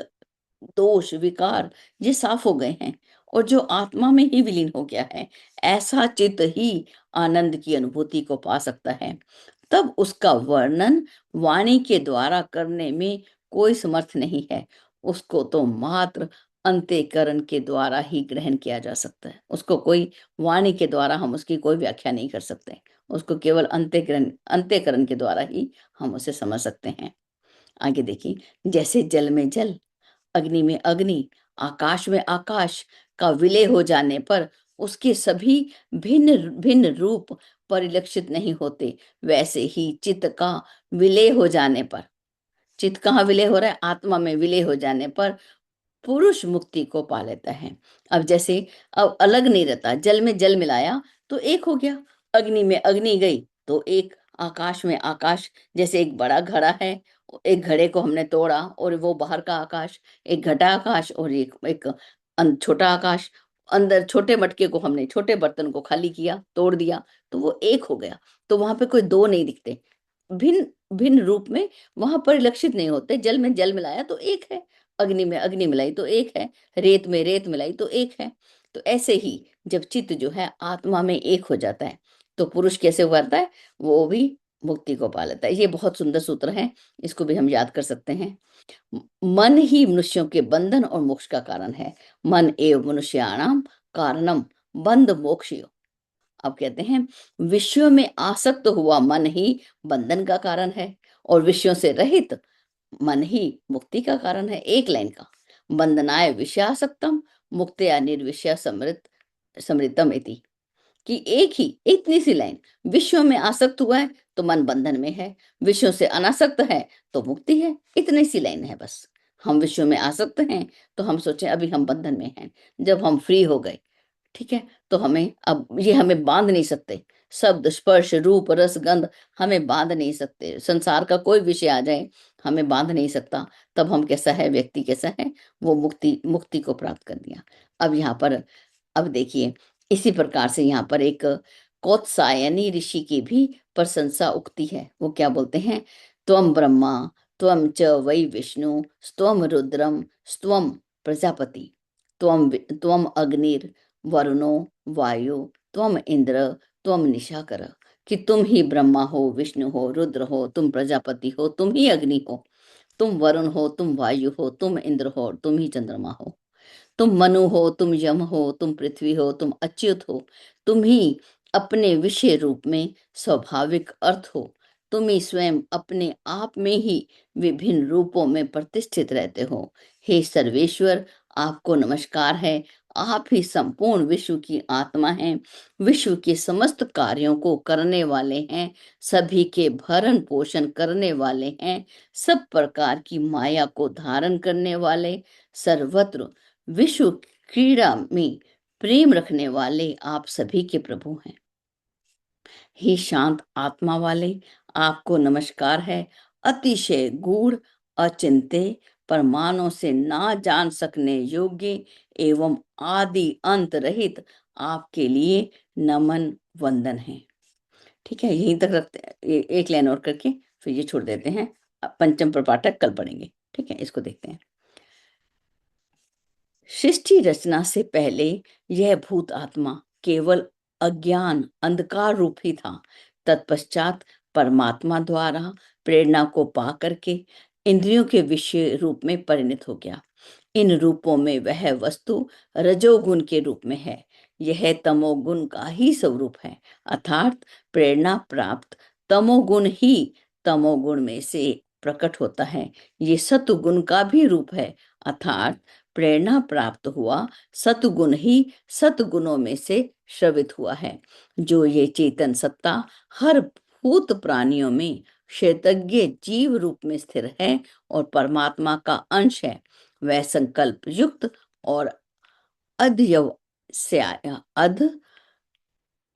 दोष, विकार ये साफ हो गए हैं और जो आत्मा में ही विलीन हो गया है, ऐसा चित्त ही आनंद की अनुभूति को पा सकता है। तब उसका वर्णन वाणी के द्वारा करने में कोई समर्थ नहीं है। उसको तो मात्र अंतःकरण के द्वारा ही ग्रहण किया जा सकता है। उसको कोई वाणी के द्वारा हम उसकी कोई व्याख्या नहीं कर सकते। उसको केवल अंतःकरण के द्वारा ही हम उसे समझ सकते हैं। आगे देखिए, जैसे जल में जल, अग्नि में अग्नि, आकाश में आकाश का विलय हो जाने पर उसके सभी भिन्न भिन्न रूप परिलक्षित नहीं होते, वैसे ही चित्त का विलय हो जाने पर, चित्त कहाँ विलय हो रहा है? आत्मा में विलय हो जाने पर पुरुष मुक्ति को पा लेता है। अब जैसे अब अलग नहीं रहता, जल में जल मिलाया तो एक हो गया, अग्नि में अग्नि गई तो एक, आकाश में आकाश, जैसे एक बड़ा घड़ा है, एक घड़े को हमने तोड़ा और वो बाहर का आकाश, एक घटा आकाश और एक एक छोटा आकाश, अंदर छोटे मटके को हमने, छोटे बर्तन को खाली किया, तोड़ दिया तो वो एक हो गया। तो वहां पे कोई दो नहीं दिखते, भिन्न भिन्न रूप में वहां परिलक्षित नहीं होते। जल में जल मिलाया तो एक है, अग्नि में अग्नि मिलाई तो एक है, रेत में रेत मिलाई तो एक है। तो ऐसे ही जब चित्त जो है आत्मा में एक हो जाता है तो पुरुष कैसे उभरता है? वो भी मुक्ति को पा लेता है। ये बहुत सुंदर सूत्र है, इसको भी हम याद कर सकते हैं। मन ही मनुष्यों के बंधन और मोक्ष का कारण है। मन एव मनुष्याणाम कारणम बंध मोक्षयो। अब कहते हैं विषयों में आसक्त हुआ मन ही बंधन का कारण है और विषयों से रहित मन ही मुक्ति का कारण है। एक लाइन का, बंधनाय विषयासक्तम मुक्तया निर्विषय समृतम इति, कि एक ही इतनी सी लाइन, विषयों में आसक्त हुआ है तो मन बंधन में है, विषयों से अनासक्त है तो मुक्ति है। इतनी सी लाइन है बस। हम विषयों में आसक्त हैं तो हम सोचें अभी हम बंधन में हैं, जब हम फ्री हो गए, ठीक है, तो हमें अब ये हमें बांध नहीं सकते। शब्द, स्पर्श, रूप, रस, गंध हमें बांध नहीं सकते। संसार का कोई विषय आ जाए हमें बांध नहीं सकता। तब हम कैसा है, व्यक्ति कैसा है, वो मुक्ति मुक्ति को प्राप्त कर दिया। अब यहाँ पर, अब देखिए, इसी प्रकार से यहाँ पर एक कौत्सायनी ऋषि की भी प्रशंसा उक्ति है। वो क्या बोलते हैं? त्वम ब्रह्मा त्वम च वै विष्णु स्त्वम रुद्रम स्त्वम प्रजापति त्वम त्वम अग्निर वरुणो वायु त्वम इंद्र त्वम निशाकर, कि तुम ही ब्रह्मा हो, विष्णु हो, रुद्र हो, तुम प्रजापति हो, तुम ही अग्नि हो, तुम वरुण हो, तुम वायु हो, तुम इंद्र हो, तुम ही चंद्रमा हो, तुम मनु हो, तुम यम हो, तुम पृथ्वी हो, तुम अच्युत हो, तुम ही अपने विषय रूप में स्वाभाविक अर्थ हो, तुम ही स्वयं अपने आप में ही विभिन्न रूपों में प्रतिष्ठित रहते हो। हे सर्वेश्वर, आपको नमस्कार है। आप ही संपूर्ण विश्व की आत्मा हैं, विश्व के समस्त कार्यों को करने वाले हैं, सभी के भरण पोषण करने वाले हैं, सब प्रकार की माया को धारण करने वाले, सर्वत्र विश्व क्रीड़ा में प्रेम रखने वाले आप सभी के प्रभु हैं। हे शांत आत्मा वाले, आपको नमस्कार है। अतिशय गूढ़, अचिंत्य, परमाणु से ना जान सकने योग्य एवं आदि अंत रहित आपके लिए नमन वंदन है। ठीक है, यहीं तक रखते हैं, एक लाइन और करके फिर ये छोड़ देते हैं। पंचम प्रपाठक कल पढ़ेंगे। ठीक है, इसको देखते हैं। सृष्टि रचना से पहले यह भूत आत्मा केवल अज्ञान अंधकार रूप ही था। तत्पश्चात परमात्मा द्वारा प्रेरणा को पा करके इंद्रियों के विषय रूप में परिणत हो गया। इन रूपों में वह वस्तु रजोगुण के रूप में है, यह तमोगुण का ही स्वरूप है। अर्थात प्रेरणा प्राप्त तमोगुण ही तमोगुण में से प्रकट होता है। ये सत्वगुण का भी रूप है, अर्थात प्रेरणा प्राप्त हुआ सतगुण ही सतगुणों में से श्रवित हुआ है। जो ये चेतन सत्ता हर भूत प्राणियों में क्षेत्रज्ञ जीव रूप में स्थिर है और परमात्मा का अंश है, वह संकल्प युक्त और अध्यव से अध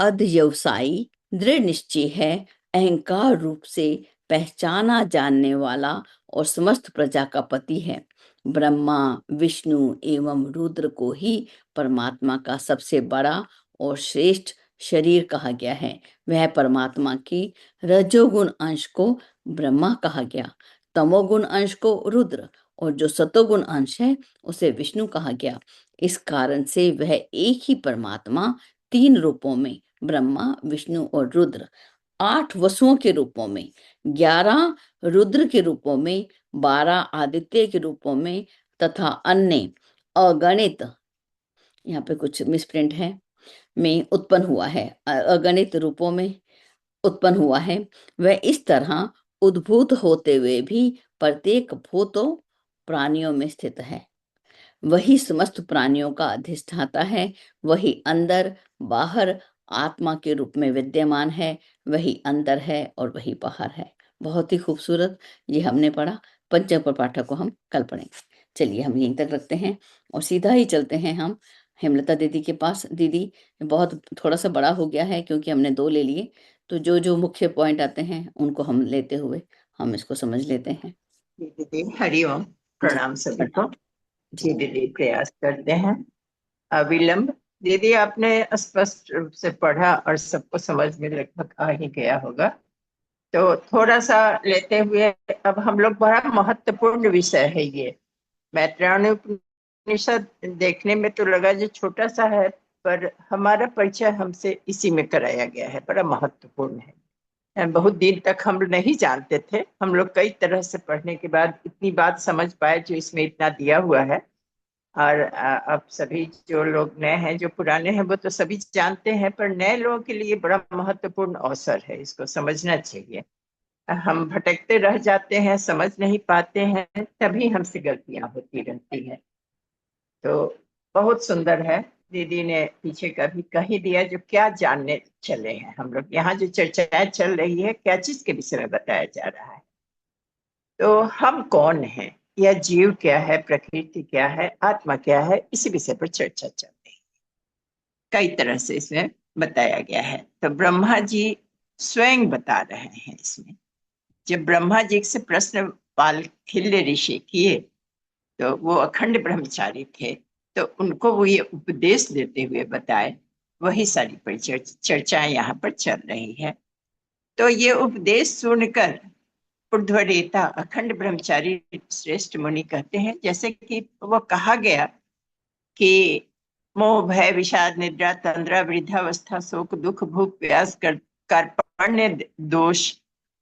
अध्यवसायी दृढ़ निश्चय है, अहंकार रूप से पहचाना जानने वाला और समस्त प्रजा का पति है। ब्रह्मा, विष्णु एवं रुद्र को ही परमात्मा का सबसे बड़ा और श्रेष्ठ शरीर कहा गया है। वह परमात्मा की रजोगुण अंश को ब्रह्मा कहा गया, तमोगुण अंश को रुद्र, और जो सतोगुण अंश है उसे विष्णु कहा गया। इस कारण से वह एक ही परमात्मा तीन रूपों में, ब्रह्मा, विष्णु और रुद्र, 8 वसुओं के रूपों में, 11 रुद्र के रूपों में, 12 आदित्य के रूपों में तथा अन्य अगणित, यहाँ पे कुछ मिसप्रिंट है, में उत्पन्न हुआ है, अगणित रूपों में उत्पन्न हुआ है। वह इस तरह उद्भूत होते हुए भी प्रत्येक भूतों प्राणियों में स्थित है। वही समस्त प्राणियों का अधिष्ठाता है, वही अंदर बाहर आत्मा के रूप में विद्यमान है, वही अंदर है और वही बाहर है। बहुत ही खूबसूरत ये हमने पढ़ा। पंचम प्रपाठक को हम कल पढ़ेंगे। चलिए हम यहीं तक रखते हैं और सीधा ही चलते हैं हम हेमलता दीदी के पास। दीदी, बहुत थोड़ा सा बड़ा हो गया है क्योंकि हमने 2 ले लिए, तो जो जो मुख्य पॉइंट आते हैं उनको हम लेते हुए हम इसको समझ लेते हैं। दीदी हरिओम, प्रणाम सभी को। जी दीदी, प्रयास करते हैं अविलंब। दीदी आपने स्पष्ट रूप से पढ़ा और सबको समझ में लगभग आ ही गया होगा, तो थोड़ा सा लेते हुए अब हम लोग, बड़ा महत्वपूर्ण विषय है ये। मैत्रेयी उपनिषद देखने में तो लगा जो छोटा सा है, पर हमारा परिचय हमसे इसी में कराया गया है, बड़ा महत्वपूर्ण है। बहुत दिन तक हम लोग नहीं जानते थे, हम लोग कई तरह से पढ़ने के बाद इतनी बात समझ पाए जो इसमें इतना दिया हुआ है। और अब सभी जो लोग नए हैं, जो पुराने हैं वो तो सभी जानते हैं, पर नए लोगों के लिए बड़ा महत्वपूर्ण अवसर है, इसको समझना चाहिए। हम भटकते रह जाते हैं, समझ नहीं पाते हैं, तभी हमसे गलतियां होती रहती हैं। तो बहुत सुंदर है, दीदी ने पीछे का भी कही दिया। जो क्या जानने चले हैं हम लोग, यहाँ जो चर्चाएं चल रही है क्या चीज के विषय में बताया जा रहा है। तो हम कौन हैं, यह जीव क्या है, प्रकृति क्या है, आत्मा क्या है, इसी विषय पर चर्चा चल रही है। कई तरह से इसमें बताया गया है। तो ब्रह्मा जी स्वयं बता रहे हैं इसमें। जब ब्रह्मा जी से प्रश्न वाल्खिल्य ऋषि किए तो वो अखंड ब्रह्मचारी थे, तो उनको वो ये उपदेश देते हुए बताए, वही सारी चर्चाएं यहाँ पर चल रही है। तो ये उपदेश सुनकर ऊर्ध्वरेता अखंड ब्रह्मचारी श्रेष्ठ मुनि कहते हैं, जैसे कि वो कहा गया कि मोह भय विषाद निद्रा तंद्रा वृद्धावस्था शोक दुख भूख प्यास कार्पण्य दोष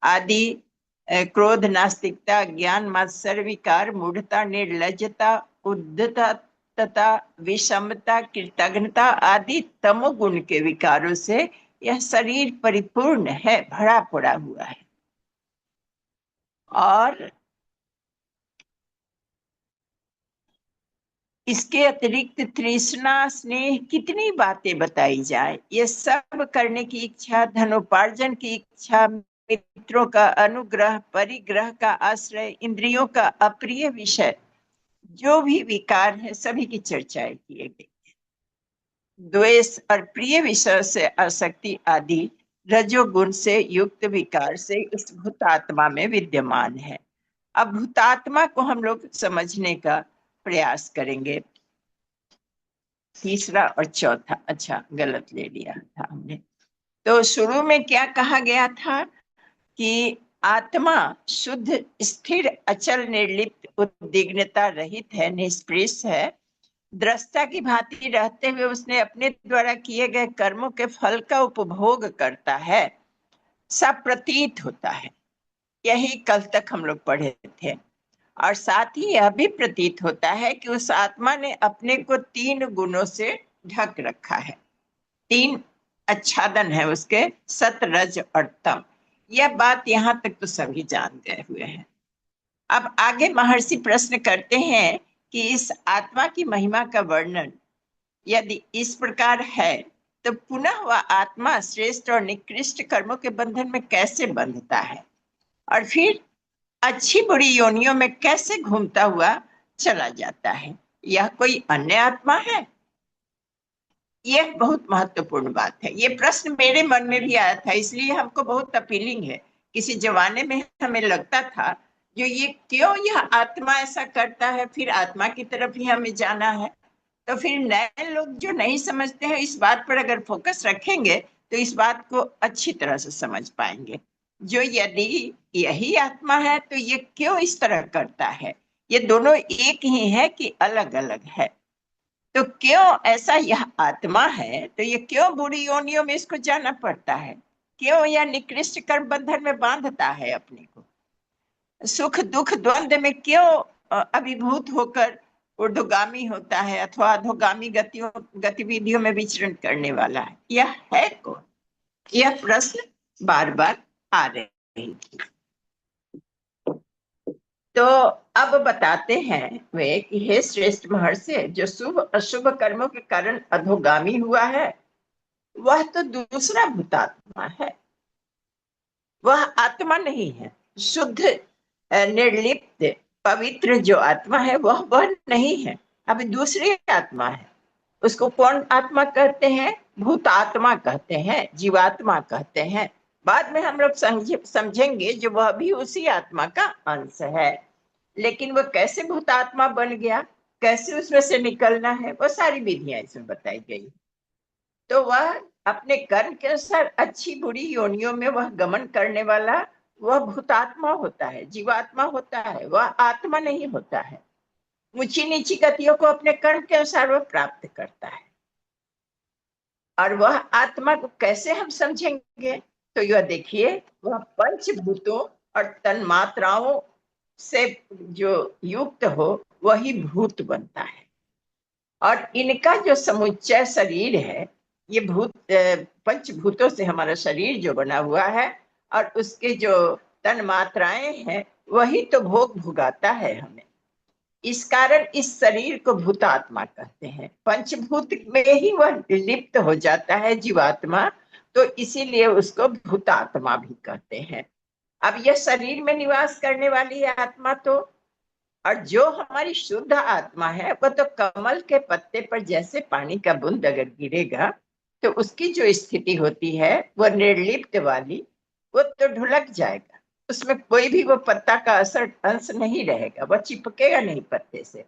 आदि, क्रोध नास्तिकता ज्ञान मात्सर्य विकार मूढ़ता निर्लजता उद्धता तथा विषमता कृतज्ञता आदि तमोगुण के विकारों से यह शरीर परिपूर्ण है, भरा पड़ा हुआ है। और इसके अतिरिक्त तृष्णा स्नेह कितनी बातें बताई जाए, ये सब करने की इच्छा, धनोपार्जन की इच्छा, मित्रों का अनुग्रह, परिग्रह का आश्रय, इंद्रियों का अप्रिय विषय, जो भी विकार है सभी की चर्चाएं किए गई। द्वेष और प्रिय विषय से आसक्ति आदि रजोगुण से युक्त विकार से इस भूतात्मा में विद्यमान है। अब भूतात्मा को हम लोग समझने का प्रयास करेंगे। तीसरा और चौथा, अच्छा गलत ले लिया था हमने। तो शुरू में क्या कहा गया था कि आत्मा शुद्ध स्थिर अचल निर्लिप्त उद्विग्नता रहित है, निष्पृह है। दृष्टा की भांति रहते हुए उसने अपने द्वारा किए गए कर्मों के फल का उपभोग करता है, सब प्रतीत होता है। यही कल तक हम लोग पढ़े थे। और साथ ही यह भी प्रतीत होता है कि उस आत्मा ने अपने को 3 गुणों से ढक रखा है। 3 आच्छादन है उसके, सत रज और तम। यह बात यहां तक तो सभी जान गए हुए हैं। अब आगे महर्षि प्रश्न करते हैं कि इस आत्मा की महिमा का वर्णन यदि इस प्रकार है तो पुनः वह आत्मा श्रेष्ठ और निकृष्ट कर्मों के बंधन में कैसे बंधता है, और फिर अच्छी बुरी योनियों में कैसे घूमता हुआ चला जाता है। यह कोई अन्य आत्मा है? ये बहुत महत्वपूर्ण बात है। ये प्रश्न मेरे मन में भी आया था, इसलिए हमको बहुत अपीलिंग है। किसी जमाने में हमें लगता था जो ये क्यों यह आत्मा ऐसा करता है, फिर आत्मा की तरफ ही हमें जाना है। तो फिर नए लोग जो नहीं समझते हैं इस बात पर अगर फोकस रखेंगे तो इस बात को अच्छी तरह से समझ पाएंगे। जो यदि यही आत्मा है तो ये क्यों इस तरह करता है, ये दोनों एक ही है कि अलग अलग है। तो क्यों ऐसा, यह आत्मा है तो ये क्यों बुरी योनियों में इसको जाना पड़ता है, क्यों यह निकृष्ट कर्म बंधन में बांधता है अपने को, सुख दुख द्वंद्व में क्यों अभिभूत होकर ऊर्ध्वगामी होता है अथवा अधोगामी गतिविधियों में विचरण करने वाला है, यह है कौन। यह प्रश्न बार बार आ रहे हैं। तो अब बताते हैं वे कि हे श्रेष्ठ महर्षि, जो शुभ अशुभ कर्मों के कारण अधोगामी हुआ है वह तो दूसरा भूतात्मा है, वह आत्मा नहीं है। शुद्ध निर्लिप्त पवित्र जो आत्मा है वह नहीं है, अभी दूसरी आत्मा है। उसको कौन आत्मा कहते हैं? भूतात्मा कहते हैं, जीवात्मा कहते हैं। बाद में हम लोग समझेंगे जो वह भी उसी आत्मा का अंश है। लेकिन वह कैसे भूतात्मा बन गया, कैसे उसमें से निकलना है, वो सारी विधियां इसमें बताई गई। तो वह अपने कर्म के अनुसार अच्छी बुरी योनियों में वह गमन करने वाला वह भूतात्मा होता है, जीवात्मा होता है, वह आत्मा नहीं होता है। ऊंची नीची गतियों को अपने कर्म के अनुसार वह प्राप्त करता है। और वह आत्मा को कैसे हम समझेंगे? तो यह देखिए, वह पंचभूतों और तन्मात्राओं से जो युक्त हो वही भूत बनता है। और इनका जो समुच्चय शरीर है, ये पंचभूतों से हमारा शरीर जो बना हुआ है और उसके जो तन मात्राएं हैं वही तो भोग भुगाता है हमें। इस कारण इस शरीर को भूतात्मा कहते हैं। पंचभूत में ही वह लिप्त हो जाता है जीवात्मा, तो इसीलिए उसको भूतात्मा भी कहते हैं। अब यह शरीर में निवास करने वाली आत्मा तो, और जो हमारी शुद्ध आत्मा है वह तो कमल के पत्ते पर जैसे पानी का बूंद अगर गिरेगा तो उसकी जो स्थिति होती है वह निर्लिप्त वाली, वो तो ढुलक जाएगा, उसमें कोई भी वो पत्ता का असर अंश नहीं रहेगा, वह चिपकेगा नहीं पत्ते से।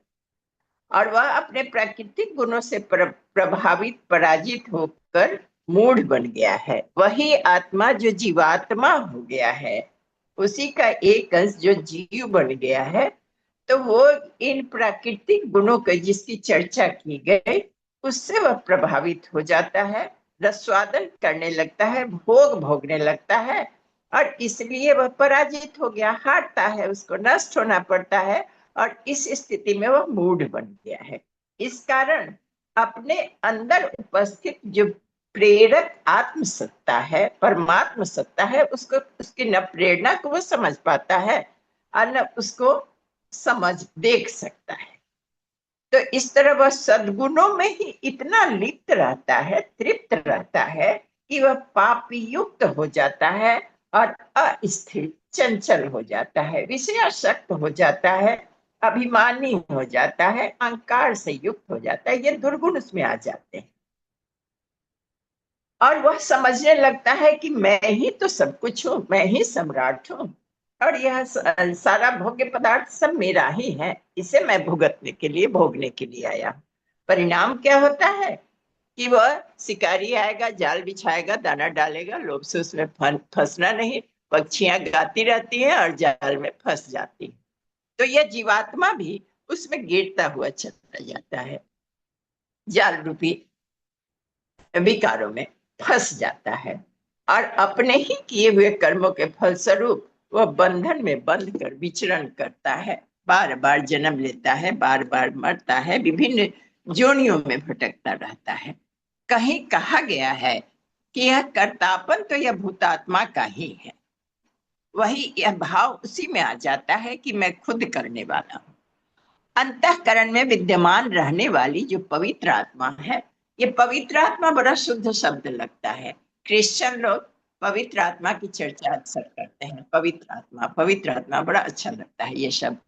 और वह अपने प्राकृतिक गुणों से प्रभावित पराजित होकर मूढ़ बन गया है। वही आत्मा जो जीवात्मा हो गया है, उसी का एक अंश जो जीव बन गया है, तो वो इन प्राकृतिक गुणों के जिसकी चर्चा की गई उससे वह प्रभावित हो जाता है, रसवादन करने लगता है, भोग भोगने लगता है, और इसलिए वह पराजित हो गया, हारता है, उसको नष्ट होना पड़ता है, और इस स्थिति में वह मूढ़ बन गया है। इस कारण अपने अंदर उपस्थित जो प्रेरक आत्म सत्ता है, परमात्म सत्ता है, उसको उसकी न प्रेरणा को वो समझ पाता है और न उसको समझ देख सकता है। तो इस तरह वह सद्गुणों में ही इतना लिप्त रहता है, तृप्त रहता है कि वह पाप युक्त हो जाता है और अस्थिर चंचल हो जाता है, विषयासक्त हो जाता है, अभिमानी हो जाता है, अहंकार से युक्त हो जाता है। ये दुर्गुण उसमें आ जाते हैं और वह समझने लगता है कि मैं ही तो सब कुछ हूँ, मैं ही सम्राट हूँ और यह सारा भोग्य पदार्थ सब मेरा ही है, इसे मैं भुगतने के लिए, भोगने के लिए आया। परिणाम क्या होता है कि वह शिकारी आएगा, जाल बिछाएगा, दाना डालेगा, लोभ से उसमें फंसना नहीं, पक्षियां गाती रहती हैं और जाल में फंस जाती है। तो यह जीवात्मा भी उसमें गिरता हुआ चला जाता है, जाल रूपी विकारों में फंस जाता है और अपने ही किए हुए कर्मों के फलस्वरूप वह बंधन में बंध कर विचरण करता है, बार बार जन्म लेता है, बार बार मरता है, विभिन्न जोनियों में भटकता रहता है। कहीं कहा गया है कि यह कर्तापन तो यह भूतात्मा का ही है, वही यह भाव उसी में आ जाता है कि मैं खुद करने वाला हूँ। अंतःकरण में विद्यमान रहने वाली जो पवित्र आत्मा है, ये पवित्र आत्मा बड़ा शुद्ध शब्द लगता है। क्रिश्चियन लोग पवित्र आत्मा की चर्चा अक्सर करते हैं, पवित्र आत्मा बड़ा अच्छा लगता है ये शब्द।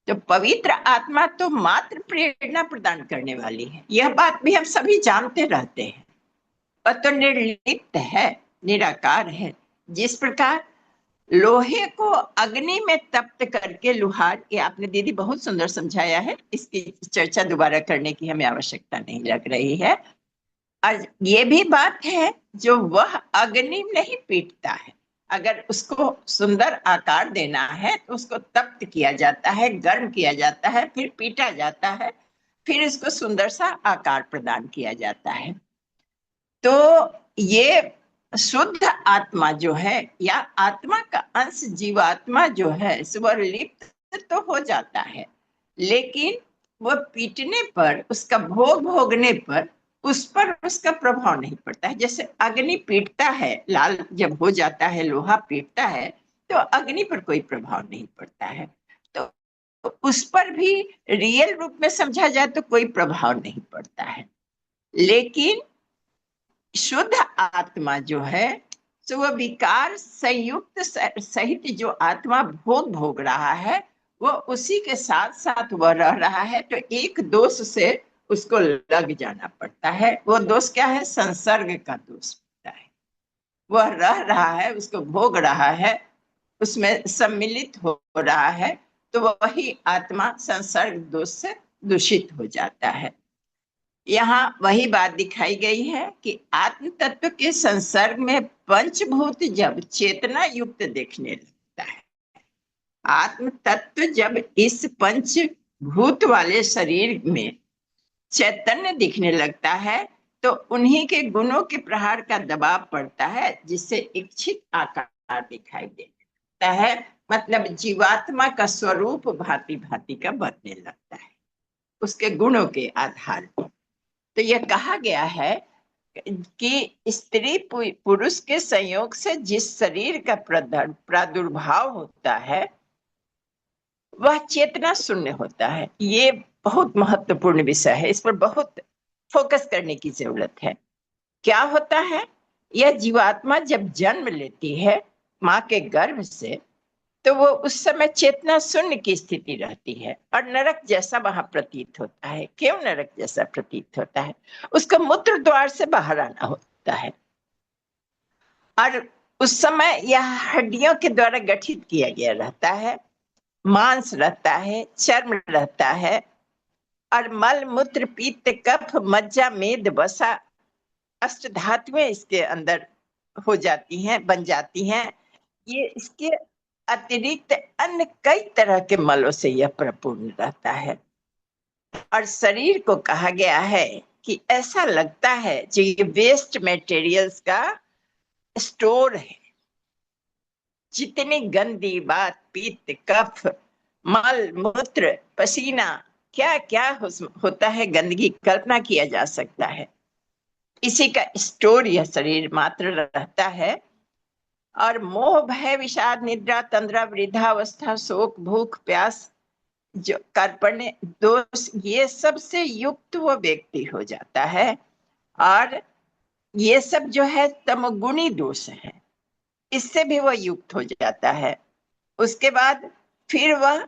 तो पवित्र आत्मा तो मात्र प्रेरणा प्रदान करने वाली है, यह बात भी हम सभी जानते रहते हैं। वह तो निर्लिप्त है, निराकार है। जिस प्रकार लोहे को अग्नि में तप्त करके लोहार, ये आपने दीदी बहुत सुंदर समझाया है, इसकी चर्चा दोबारा करने की हमें आवश्यकता नहीं लग रही है। और ये भी बात है, जो वह अग्नि नहीं पीटता है, अगर उसको सुंदर आकार देना है तो उसको तप्त किया जाता है, गर्म किया जाता है, फिर पीटा जाता है, फिर इसको सुंदर सा आकार प्रदान किया जाता है। तो ये शुद्ध आत्मा जो है, या आत्मा का अंश जीवात्मा जो है, स्वरलिप्त तो हो जाता है, लेकिन वह पीटने पर, उसका भोग भोगने पर उस पर उसका प्रभाव नहीं पड़ता है। जैसे अग्नि पीटता है, लाल जब हो जाता है, लोहा पीटता है, तो अग्नि पर कोई प्रभाव नहीं पड़ता है। तो उस पर भी रियल रूप में समझा जाए तो कोई प्रभाव नहीं पड़ता है। लेकिन शुद्ध आत्मा जो है, तो वह विकार संयुक्त सहित जो आत्मा भोग भोग रहा है, वो उसी के साथ साथ वह रह रहा है। तो एक दोष से उसको लग जाना पड़ता है। वो दोष क्या है? संसर्ग का दोष होता है। वह रह रहा है, उसको भोग रहा है, उसमें सम्मिलित हो रहा है, तो वही आत्मा संसर्ग दोष से दूषित हो जाता है। यहाँ वही बात दिखाई गई है कि आत्म तत्व के संसर्ग में पंचभूत जब चेतना युक्त देखने लगता है, आत्म तत्व जब इस पंचभूत वाले शरीर में चैतन्य दिखने लगता है, तो उन्हीं के गुणों के प्रहार का दबाव पड़ता है, जिससे इच्छित आकार दिखाई देने लगता है। मतलब जीवात्मा का स्वरूप भांति भांति का बनने लगता है उसके गुणों के आधार पर। तो यह कहा गया है कि स्त्री पुरुष के संयोग से जिस शरीर का प्रादुर्भाव होता है, वह चेतना शून्य होता है। ये बहुत महत्वपूर्ण विषय है, इस पर बहुत फोकस करने की जरूरत है। क्या होता है? यह जीवात्मा जब जन्म लेती है माँ के गर्भ से, तो वो उस समय चेतना शून्य की स्थिति रहती है और नरक जैसा वहां प्रतीत होता है। क्यों नरक जैसा प्रतीत होता है? उसको मूत्र द्वार से बाहर आना होता है, और उस समय यह हड्डियों के द्वारा गठित किया गया रहता है, मांस रहता है, चर्म रहता है, और मल मूत्र पित्त कफ मज्जा मेद वसा अष्ट धातुएं इसके अंदर हो जाती हैं, बन जाती हैं। ये इसके अतिरिक्त अन्य कई तरह के मलों से यह परिपूर्ण रहता है। और शरीर को कहा गया है कि ऐसा लगता है जो ये वेस्ट मटेरियल्स का स्टोर है। जितनी गंदी बात, पित्त कफ मल मूत्र पसीना, क्या क्या होता है, गंदगी कल्पना किया जा सकता है। इसी का स्टोर यह शरीर मात्र रहता है। और मोह भय विषाद निद्रा तंद्रा वृद्धावस्था शोक भूख प्यास जो कार्पण्य दोष, ये सब से युक्त वो व्यक्ति हो जाता है। और ये सब जो है तमगुणी दोष है, इससे भी वह युक्त हो जाता है। उसके बाद फिर वह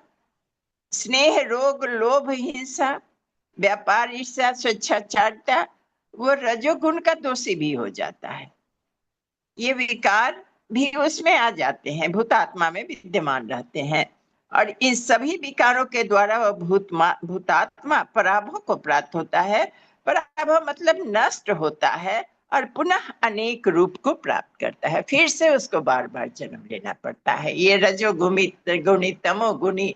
स्नेह रोग लोभ हिंसा व्यापार ईर्ष्या स्वेच्छाचारिता, वो रजोगुण का दोषी भी हो जाता है। ये विकार भी उसमें आ जाते हैं, भूतात्मा में विद्यमान रहते हैं। और इन सभी विकारों के द्वारा वह भूतात्मा पराभव को प्राप्त होता है। पराभव मतलब नष्ट होता है और पुनः अनेक रूप को प्राप्त करता है। फिर से उसको बार बार जन्म लेना पड़ता है। ये रजोगुणी गुणी तमोगुणी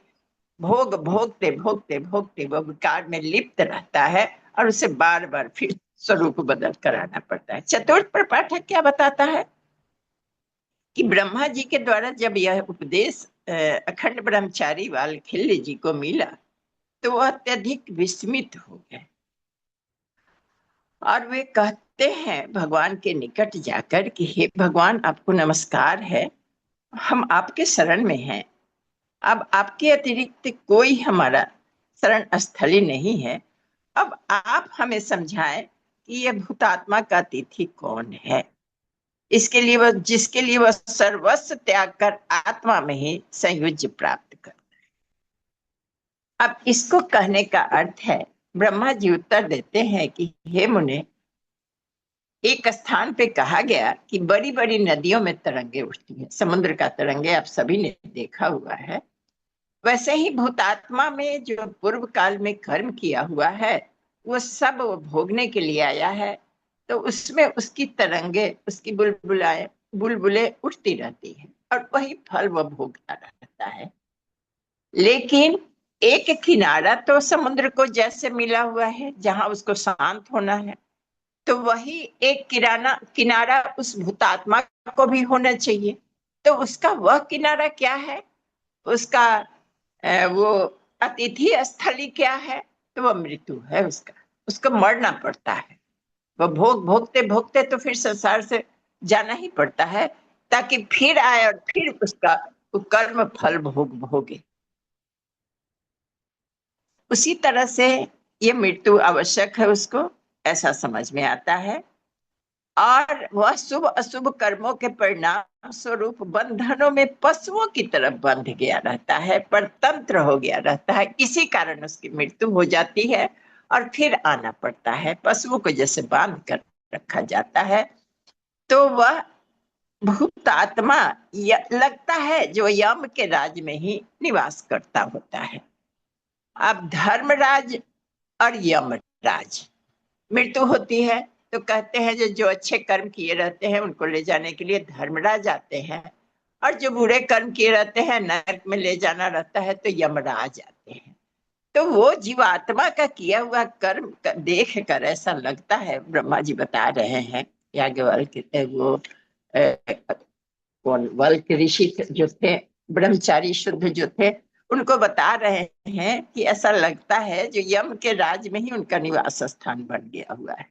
भोग भोगते भोगते भोगते वो विकार में लिप्त रहता है और उसे बार बार फिर स्वरूप बदल कर आना पड़ता है। चतुर्थ प्रपाठक क्या बताता है कि ब्रह्मा जी के द्वारा जब यह उपदेश अखंड ब्रह्मचारी वालखिल्य जी को मिला, तो वह अत्यधिक विस्मित हो गए और वे कहते हैं भगवान के निकट जाकर कि हे भगवान, आपको नमस्कार है, हम आपके शरण में हैं। अब आपके अतिरिक्त कोई हमारा शरण स्थली नहीं है। अब आप हमें समझाएं कि यह भूतात्मा का अतिथि कौन है, इसके लिए वह, जिसके लिए वह सर्वस्व त्याग कर आत्मा में ही संयुज्य प्राप्त कर। अब इसको कहने का अर्थ है, ब्रह्मा जी उत्तर देते हैं कि हे मुने, एक स्थान पे कहा गया कि बड़ी बड़ी नदियों में तरंगे उठती हैं, समुद्र का तरंगे आप सभी ने देखा हुआ है। वैसे ही भूतात्मा में जो पूर्व काल में कर्म किया हुआ है वो सब वो भोगने के लिए आया है, तो उसमें उसकी तरंगे, उसकी बुलबुलाए बुलबुले उठती रहती है और वही फल वो भोगता रहता है। लेकिन एक किनारा तो समुद्र को जैसे मिला हुआ है जहां उसको शांत होना है, तो वही एक किराना किनारा उस भूतात्मा को भी होना चाहिए। तो उसका वह किनारा क्या है, उसका वो अतिथि स्थली क्या है, तो वह मृत्यु है उसका, उसको मरना पड़ता है। वह भोग भोगते भोगते तो फिर संसार से जाना ही पड़ता है, ताकि फिर आए और फिर उसका कर्म फल भोग भोगे। उसी तरह से ये मृत्यु आवश्यक है उसको, ऐसा समझ में आता है। और वह शुभ अशुभ कर्मों के परिणाम स्वरूप बंधनों में पशुओं की तरफ बंध गया रहता है, परतंत्र हो गया रहता है। इसी कारण उसकी मृत्यु हो जाती है और फिर आना पड़ता है। पशुओं को जैसे बांध कर रखा जाता है, तो वह भूत आत्मा लगता है जो यम के राज में ही निवास करता होता है। अब धर्मराज और यमराज, मृत्यु होती है तो कहते हैं जो जो अच्छे कर्म किए रहते हैं उनको ले जाने के लिए धर्मराज आते हैं, और जो बुरे कर्म किए रहते हैं नरक में ले जाना रहता है तो यमराज आते हैं। तो वो जीवात्मा का किया हुआ कर्म देख कर ऐसा लगता है, ब्रह्मा जी बता रहे हैं, याज्ञवल्क्य वो कौन वल्क्य ऋषि जो थे, ब्रह्मचारी शुद्ध जो थे, उनको बता रहे हैं कि ऐसा लगता है जो यम के राज में ही उनका निवास स्थान बन गया हुआ है।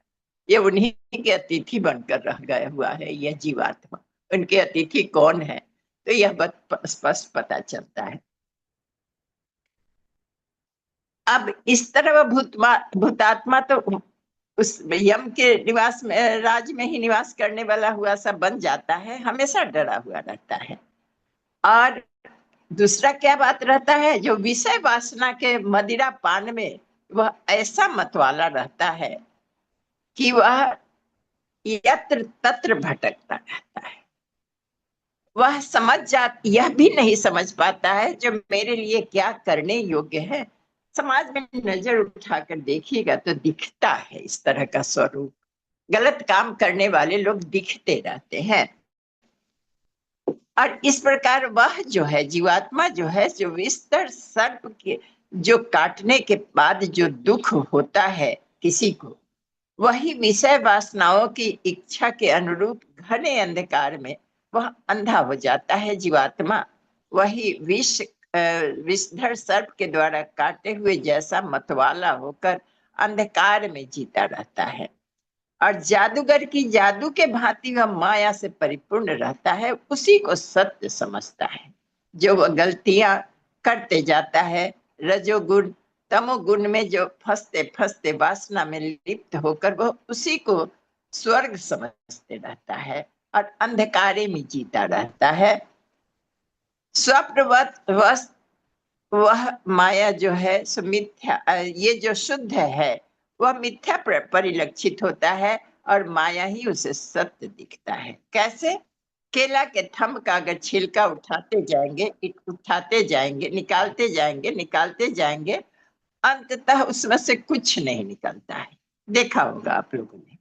ये उन्हीं के अतिथि बनकर रह गया हुआ है यह जीवात्मा। उनके अतिथि कौन है, तो यह स्पष्ट पता चलता है। अब इस तरह वह भूतात्मा तो उस यम के निवास में, राज में ही निवास करने वाला हुआ सब बन जाता है, हमेशा डरा हुआ रहता है। और दूसरा क्या बात रहता है, जो विषय वासना के मदिरा पान में वह ऐसा मतवाला रहता है कि वह यत्र तत्र भटकता रहता है। वह यह भी नहीं समझ पाता है जो मेरे लिए क्या करने योग्य है। समाज में नजर उठाकर देखिएगा तो दिखता है इस तरह का स्वरूप। गलत काम करने वाले लोग दिखते रहते हैं। और इस प्रकार वह जो है जीवात्मा जो है, जो विस्तर सर्प के जो काटने के बाद जो दुख होता है किसी को, वही विषय वासनाओं की इच्छा के अनुरूप घने अंधकार में वह अंधा हो जाता है जीवात्मा। वही विषधर सर्प के द्वारा काटे हुए जैसा मतवाला होकर अंधकार में जीता रहता है। और जादूगर की जादू के भांति वह माया से परिपूर्ण रहता है, उसी को सत्य समझता है। जो वह गलतियां करते जाता है, रजोगुण तमोगुण में जो फंसते फंसते वासना में लिप्त होकर वह उसी को स्वर्ग समझते रहता है और अंधकारे में जीता रहता है। स्वप्नवत वह माया जो है सो मिथ्या, ये जो शुद्ध है वह मिथ्या परिलक्षित होता है और माया ही उसे सत्य दिखता है। कैसे? केला के थंब का अगर छिलका उठाते जाएंगे निकालते जाएंगे, अंततः उसमें से कुछ नहीं निकलता है। देखा होगा आप लोगों ने।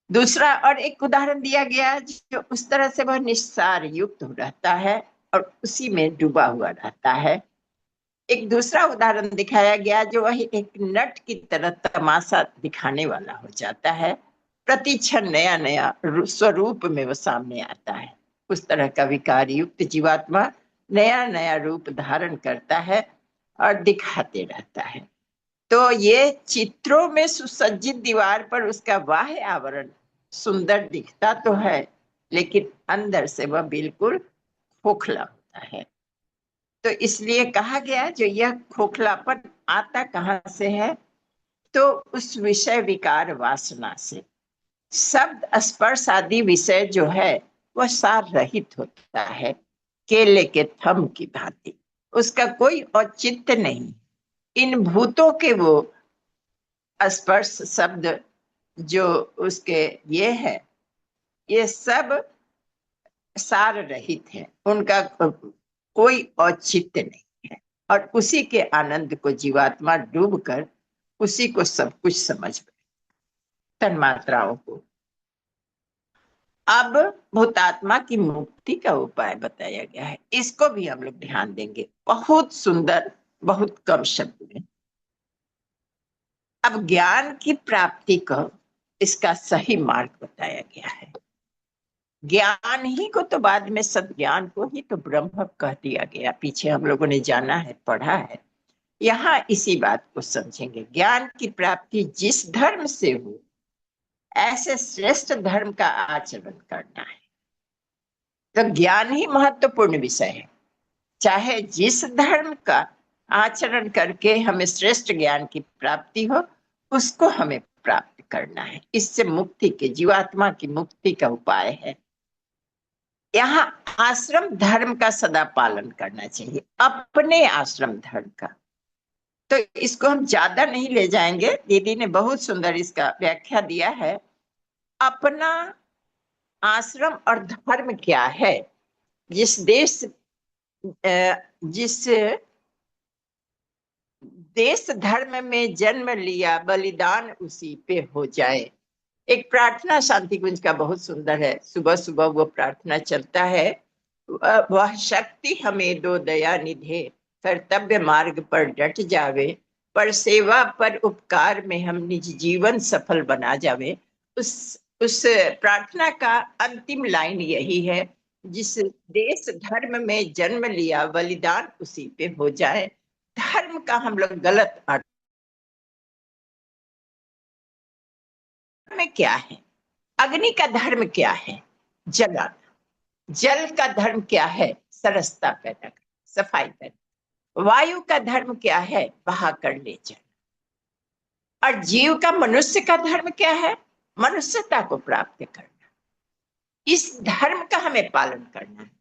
दूसरा और एक उदाहरण दिया गया जो उस तरह से वह निस्सार युक्त रहता है और उसी में डूबा हुआ रहता है। एक दूसरा उदाहरण दिखाया गया जो वही एक नट की तरह तमाशा दिखाने वाला हो जाता है। प्रति क्षण नया नया स्वरूप में वो सामने आता है। उस तरह का विकार युक्त जीवात्मा नया नया रूप धारण करता है और दिखाते रहता है। तो ये चित्रों में सुसज्जित दीवार पर उसका बाह्य आवरण सुंदर दिखता तो है, लेकिन अंदर से वह बिल्कुल खोखला होता है। तो इसलिए कहा गया जो यह खोखलापन आता कहाँ से है, तो उस विषय विकार वासना से। शब्द स्पर्श आदि विषय जो है वह सार रहित होता है, केले के थंब की भांति। उसका कोई औचित्य नहीं। इन भूतों के वो स्पर्श शब्द जो उसके ये है, ये सब सार रहित है, उनका कोई औचित्य नहीं है। और उसी के आनंद को जीवात्मा डूब कर उसी को सब कुछ समझ गए, तन्मात्राओं को। अब भूतात्मा की मुक्ति का उपाय बताया गया है, इसको भी हम लोग ध्यान देंगे, बहुत सुंदर, बहुत कम शब्द में। अब ज्ञान की प्राप्ति का इसका सही मार्ग बताया गया है। ज्ञान ही को तो बाद में सज्ञान को ही तो ब्रह्म कह दिया गया, पीछे हम लोगों ने जाना है, पढ़ा है। यहाँ इसी बात को समझेंगे। ज्ञान की प्राप्ति जिस धर्म से हो, ऐसे श्रेष्ठ धर्म का आचरण करना है। तो ज्ञान ही महत्वपूर्ण विषय है। चाहे जिस धर्म का आचरण करके हमें श्रेष्ठ ज्ञान की प्राप्ति हो, उसको हमें प्राप्त करना है। इससे मुक्ति के, जीवात्मा की मुक्ति का उपाय है। यहाँ आश्रम धर्म का सदा पालन करना चाहिए, अपने आश्रम धर्म का। तो इसको हम ज्यादा नहीं ले जाएंगे, दीदी ने बहुत सुंदर इसका व्याख्या दिया है। अपना आश्रम और धर्म क्या है, जिस देश धर्म में जन्म लिया, बलिदान उसी पे हो जाए। एक प्रार्थना शांति कुंज का बहुत सुंदर है, सुबह सुबह वो प्रार्थना चलता है। वह शक्ति हमें दो दया निधे, कर्तव्य मार्ग पर डट जावे, पर सेवा पर उपकार में हम निज जीवन सफल बना जावे। उस प्रार्थना का अंतिम लाइन यही है, जिस देश धर्म में जन्म लिया, बलिदान उसी पे हो जाए। धर्म का हम लोग गलत अर्थ में क्या है? अग्नि का धर्म क्या है? जलाना। जल का धर्म क्या है? सरसता पैदा कर, सफाई कर। वायु का धर्म क्या है? बहा कर ले जाना। और जीव का, मनुष्य का धर्म क्या है? मनुष्यता को प्राप्त करना। इस धर्म का हमें पालन करना है।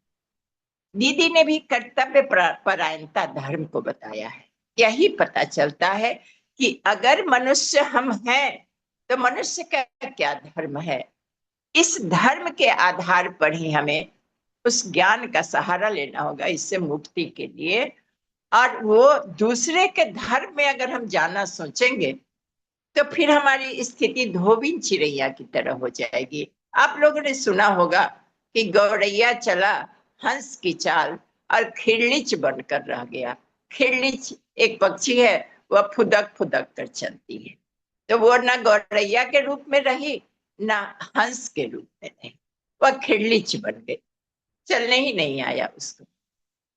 दीदी ने भी कर्तव्य परायणता धर्म को बताया है। यही पता चलता है कि अगर मनुष्य हम हैं तो मनुष्य का क्या धर्म है। इस धर्म के आधार पर ही हमें उस ज्ञान का सहारा लेना होगा, इससे मुक्ति के लिए। और वो दूसरे के धर्म में अगर हम जाना सोचेंगे तो फिर हमारी स्थिति धोबिन चिड़ैया की तरह हो जाएगी। आप लोगों ने सुना होगा कि गौरैया चला हंस की चाल और खिरलिच बनकर रह गया। खिरलिच एक पक्षी है, वह फुदक फुदक कर चलती है, तो वो ना गौरैया के रूप में रही, ना हंस के रूप में रही, वह खिरलिच बन गई, चलने ही नहीं आया उसको।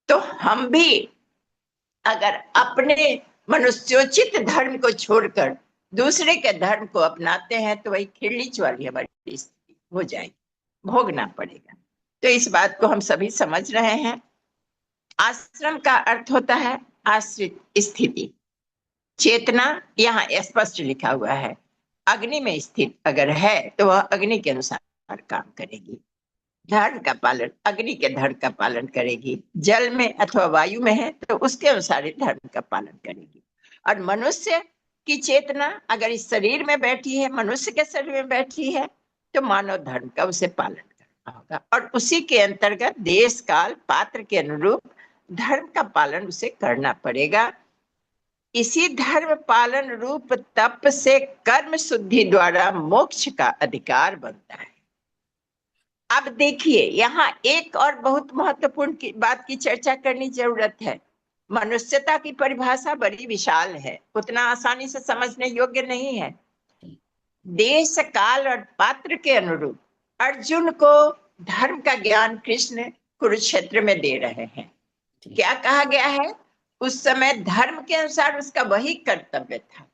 तो हम भी अगर अपने मनुष्योचित धर्म को छोड़कर दूसरे के धर्म को अपनाते हैं तो वही खिरलिच वाली हमारी स्थिति हो जाएगी, भोगना पड़ेगा। तो इस बात को हम सभी समझ रहे हैं। आश्रम का अर्थ होता है आश्रित स्थिति। चेतना यहाँ स्पष्ट लिखा हुआ है, अग्नि में स्थित अगर है तो वह अग्नि के अनुसार काम करेगी, धर्म का पालन, अग्नि के धर्म का पालन करेगी। जल में अथवा वायु में है तो उसके अनुसार धर्म का पालन करेगी। और मनुष्य की चेतना अगर इस शरीर में बैठी है, मनुष्य के शरीर में बैठी है, तो मानव धर्म का उसे पालन करना होगा। और उसी के अंतर्गत देश काल पात्र के अनुरूप धर्म का पालन उसे करना पड़ेगा। इसी धर्म पालन रूप तप से कर्म शुद्धि द्वारा मोक्ष का अधिकार बनता है। अब देखिए, यहाँ एक और बहुत महत्वपूर्ण बात की चर्चा करनी जरूरत है। मनुष्यता की परिभाषा बड़ी विशाल है, उतना आसानी से समझने योग्य नहीं है। देश काल और पात्र के अनुरूप अर्जुन को धर्म का ज्ञान कृष्ण कुरुक्षेत्र में दे रहे हैं। क्या कहा गया है? उस समय धर्म के अनुसार उसका वही कर्तव्य था।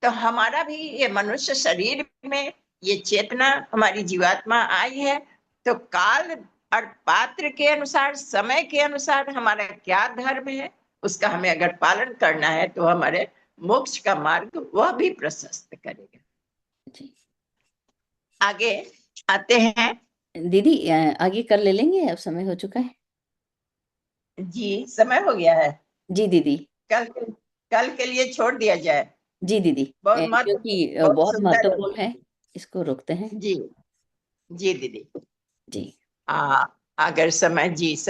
तो हमारा भी ये मनुष्य शरीर में ये चेतना हमारी जीवात्मा आई है, तो काल और पात्र के अनुसार, समय के अनुसार हमारा क्या धर्म है, उसका हमें अगर पालन करना है तो हमारे मोक्ष का मार्ग वह भी प्रशस्त करेगा। आगे आते हैं दीदी, आगे कर ले लेंगे, अब समय हो चुका है। जी समय हो गया है। जी दीदी। कल कल के लिए छोड़ दिया जाए। जी दीदी, बहुत महत्व, क्योंकि बहुत बहुत सुंदर है। महत्वपूर्ण है, इसको रोकते हैं। जी। जी दीदी। जी। अगर समय जी